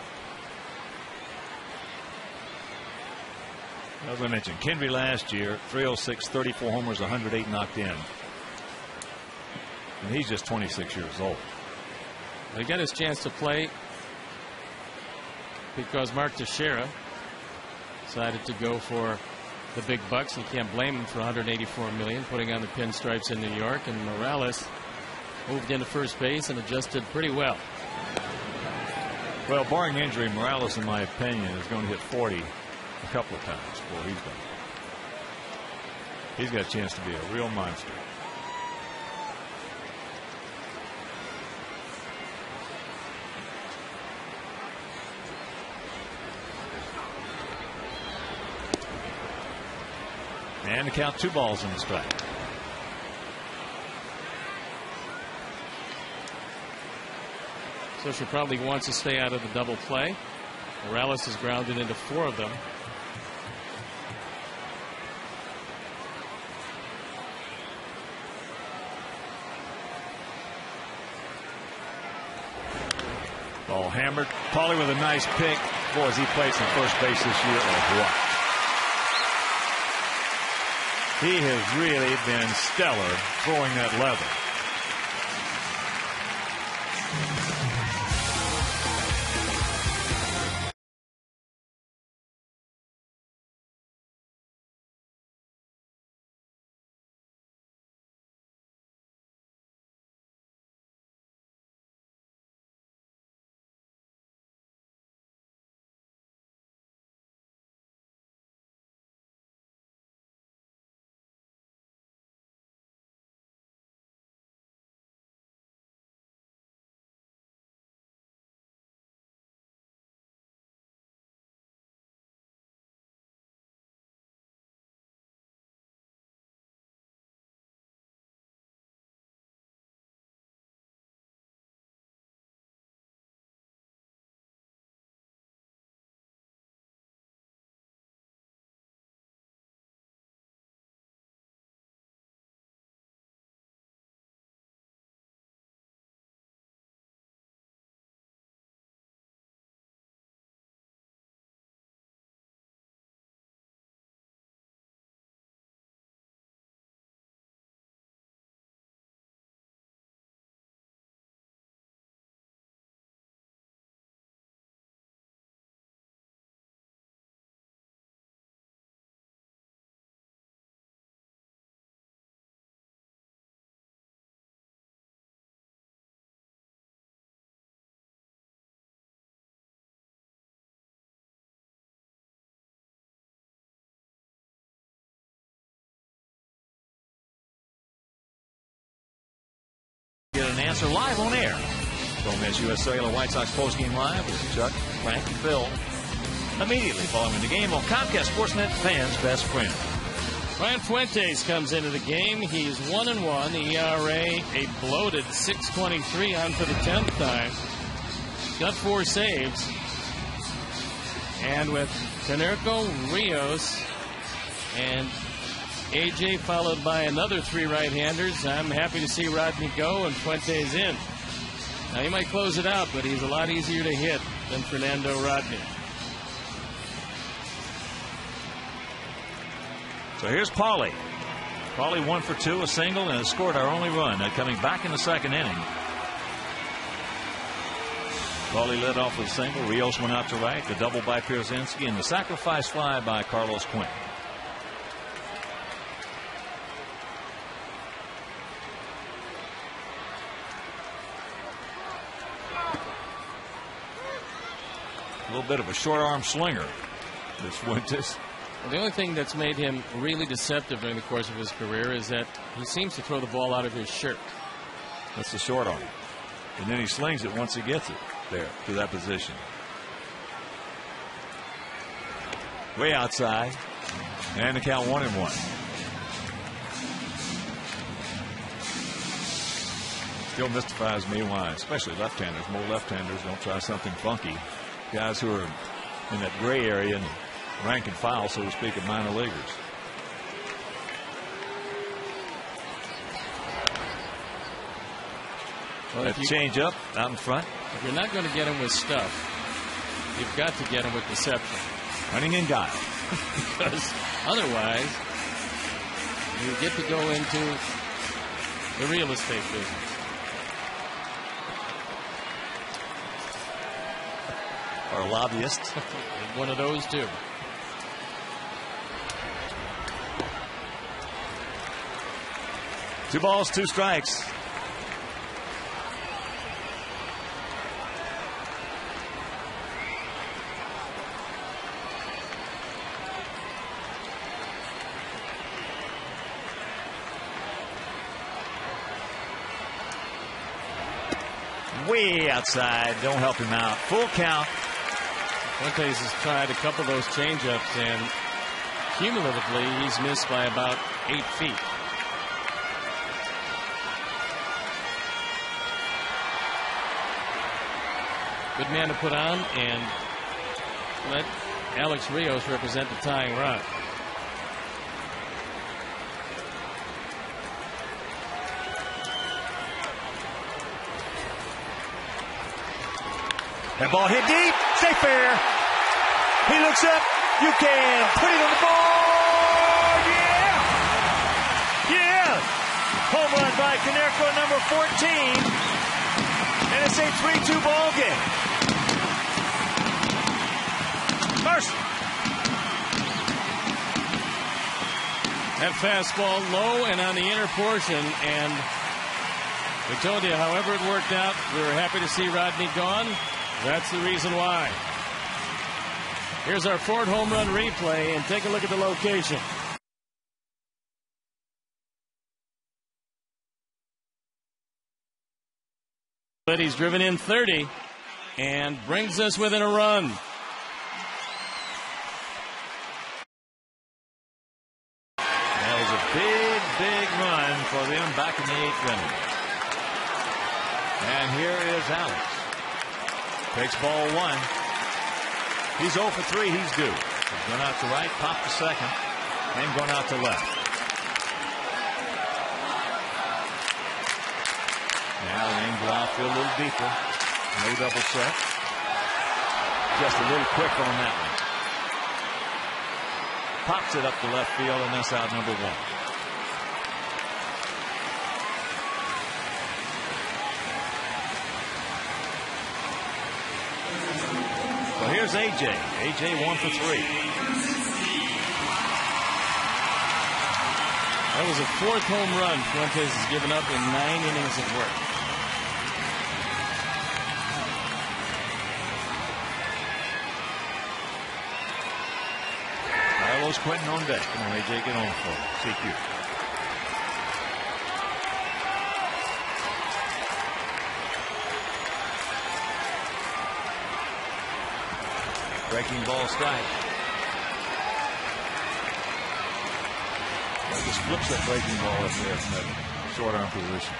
As I mentioned, Kendry last year, 306, 34 homers, 108 knocked in. And he's just 26 years old. He got his chance to play because Mark Teixeira decided to go for the big bucks. You can't blame him for $184 million, putting on the pinstripes in New York. And Morales moved into first base and adjusted pretty well. Well, barring injury, Morales, in my opinion, is going to hit 40 a couple of times before he's done. He's got a chance to be a real monster. And to count 2 balls in the strike. So she probably wants to stay out of the double play. Morales is grounded into 4 of them. Ball hammered. Paulie with a nice pick. Boy, has he played some first base this year or what? He has really been stellar throwing that leather. Get an answer live on air. Don't miss U.S. Cellular White Sox postgame live with Chuck, Frank, and Phil immediately following the game on Comcast Sportsnet, fans' best friend. Ryan Fuentes comes into the game. He's 1-1. ERA a bloated 6.23 on for the 10th time. Got 4 saves. And with Konerko, Rios, and AJ followed by another 3 right-handers, I'm happy to see Rodney go and Fuentes in. Now, he might close it out, but he's a lot easier to hit than Fernando Rodney. So here's Pauly. Pauly 1 for 2, a single, and has scored our only run. Coming back in the second inning. Pauly led off with a single. Rios went out to right. The double by Pierzynski, and the sacrifice fly by Carlos Quinn. A little bit of a short arm slinger, this Fuentes. Well, the only thing that's made him really deceptive during the course of his career is that he seems to throw the ball out of his shirt. That's the short arm. And then he slings it once he gets it there to that position. Way outside. And the count 1-1. Still mystifies me why, especially left-handers. More left-handers don't try something funky. Guys who are in that gray area and rank and file, so to speak, of minor leaguers. Well, that change up out in front. If you're not going to get him with stuff, you've got to get him with deception. Running in guile. Because otherwise, you get to go into the real estate business. Or a lobbyist. One of those two. Two balls, 2 strikes. Way outside. Don't help him out. Full count. Fuentes has tried a couple of those changeups, and cumulatively he's missed by about 8 feet. Good man to put on and let Alex Rios represent the tying run. That ball hit deep. Stay fair. He looks up. You can put it on the board. Yeah. Yeah. Home run by Konerko, number 14. And it's a 3-2 ball game. Mercer. That fastball low and on the inner portion, and we told you however it worked out, we were happy to see Rodney gone. That's the reason why. Here's our Ford home run replay, and take a look at the location. But he's driven in 30 and brings us within a run. That was a big, big run for them back in the 8th inning. And here is Alex. Takes ball 1. He's 0 for 3. He's due. He's going out to right, popped to second, and going out to left. Now the angle outfield a little deeper. No double set. Just a little quick on that one. Pops it up to left field, and that's out number 1. So here's AJ. AJ 1 for 3. That was a 4th home run Fuentes has given up in 9 innings of work. Carlos Quentin on deck. Come on, AJ, get on for it. CQ. Breaking ball strike. Just flips that breaking ball up there from that short arm position.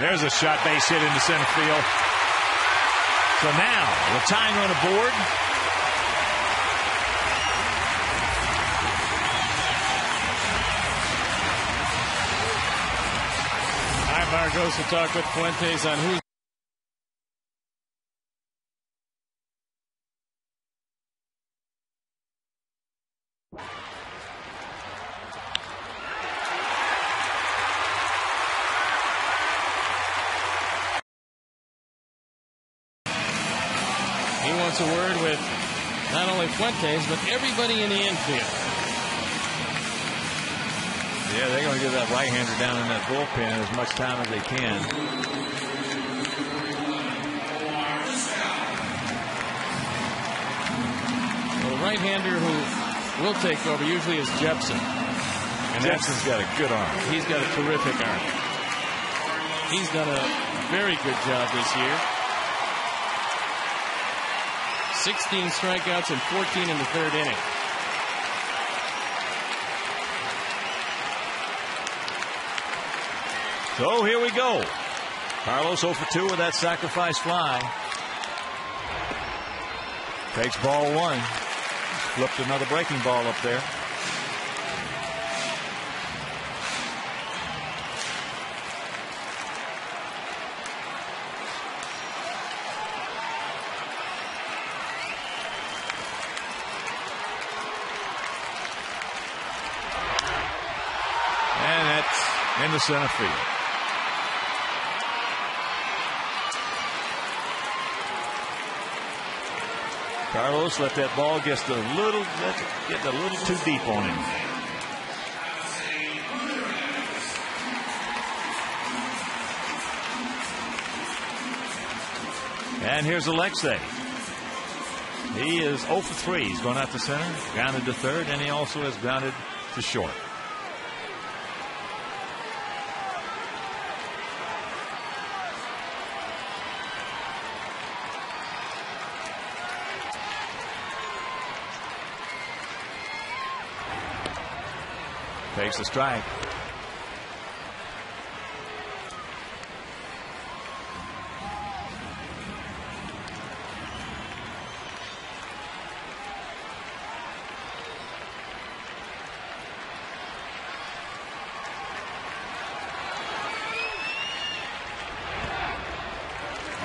There's a shot base hit into center field. So now the tying run aboard. Ibar goes to talk with Fuentes on who's. He wants a word with not only Fuentes, but everybody in the infield. Yeah, they're going to give that right-hander down in that bullpen as much time as they can. Well, the right-hander who will take over usually is Jepson. And Jepson's got a good arm. He's got a terrific arm. He's done a very good job this year. 16 strikeouts and 14 in the third inning. So here we go. Carlos 0 for 2 with that sacrifice fly. Takes ball one. Flipped another breaking ball up there. And that's in the center field. Carlos let that ball get a little too deep on him. And here's Alexei. He is 0 for 3. He's going out to center, grounded to third, and he also has grounded to short. Takes a strike.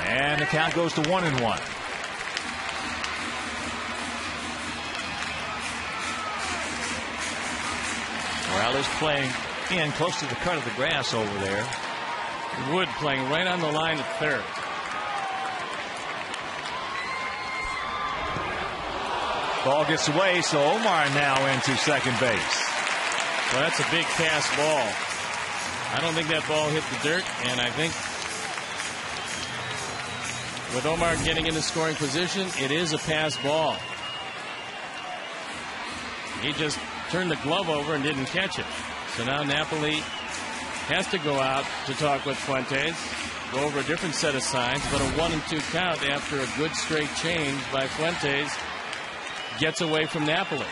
And the count goes to 1-1. Morales playing in close to the cut of the grass over there. Wood playing right on the line at third. Ball gets away, so Omar now into second base. Well, that's a big pass ball. I don't think that ball hit the dirt, and I think with Omar getting into scoring position, it is a pass ball. He just turned the glove over and didn't catch it. So now Napoli has to go out to talk with Fuentes, go over a different set of signs, but a 1-2 count after a good straight change by Fuentes gets away from Napoli.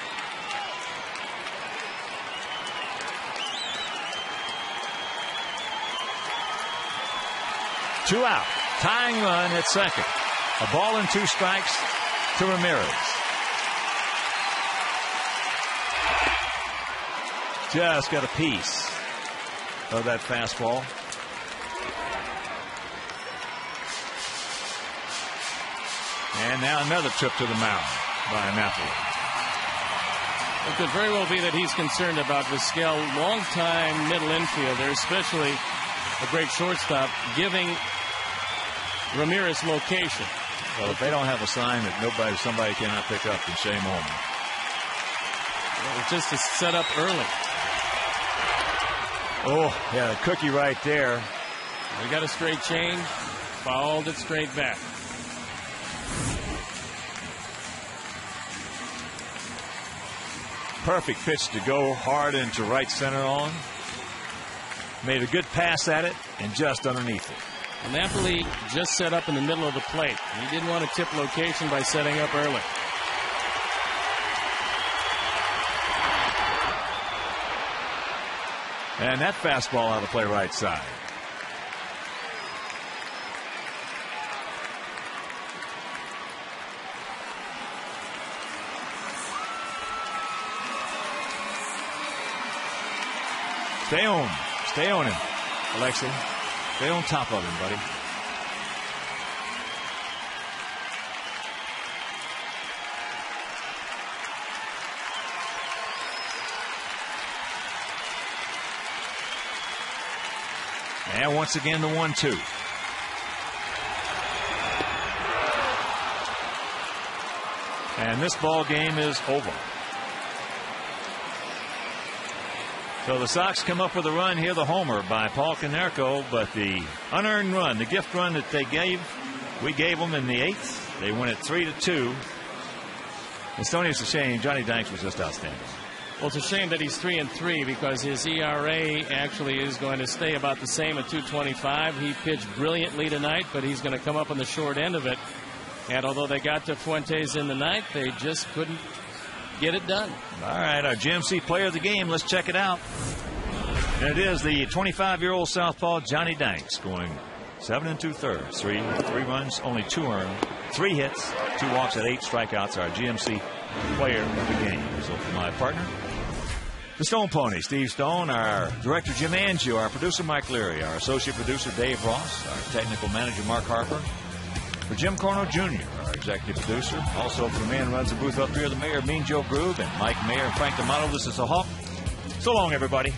Two out. Tying run at second. A ball and 2 strikes to Ramirez. Just got a piece of that fastball. And now another trip to the mound by Napoli. It could very well be that he's concerned about Vizquel, longtime middle infielder, especially a great shortstop, giving Ramirez location. Well, if they don't have a sign that somebody cannot pick up, then shame on them. Well, it's just a set up early. Oh, yeah, the cookie right there. We got a straight change, fouled it straight back. Perfect pitch to go hard into right center on. Made a good pass at it and just underneath it. Napoli just set up in the middle of the plate. He didn't want to tip location by setting up early. And that fastball out of play right side. Stay on him, Alexei. Stay on top of him, buddy. And once again, the 1-2. And this ball game is over. So the Sox come up with a run here, the homer by Paul Konerko, but the unearned run, the gift run that we gave them in the 8th. They win it 3-2. And Stoney, it's a shame. Johnny Danks was just outstanding. Well, it's a shame that he's 3-3 because his ERA actually is going to stay about the same at 2.25. He pitched brilliantly tonight, but he's going to come up on the short end of it. And although they got to Fuentes in the 9th, they just couldn't get it done. All right, our GMC player of the game. Let's check it out. And it is the 25-year-old southpaw Johnny Danks, going 7 2/3, three runs, only 2 earned, 3 hits, 2 walks at 8 strikeouts. Our GMC player of the game. So for my partner, the Stone Pony, Steve Stone, our director Jim Angio, our producer Mike Leary, our associate producer Dave Ross, our technical manager Mark Harper, for Jim Corno Jr., our executive producer, also for the man who runs the booth up here, the mayor, Mean Joe Groove, and Mike Mayer and Frank D'Amato. This is the Hawk. So long, everybody.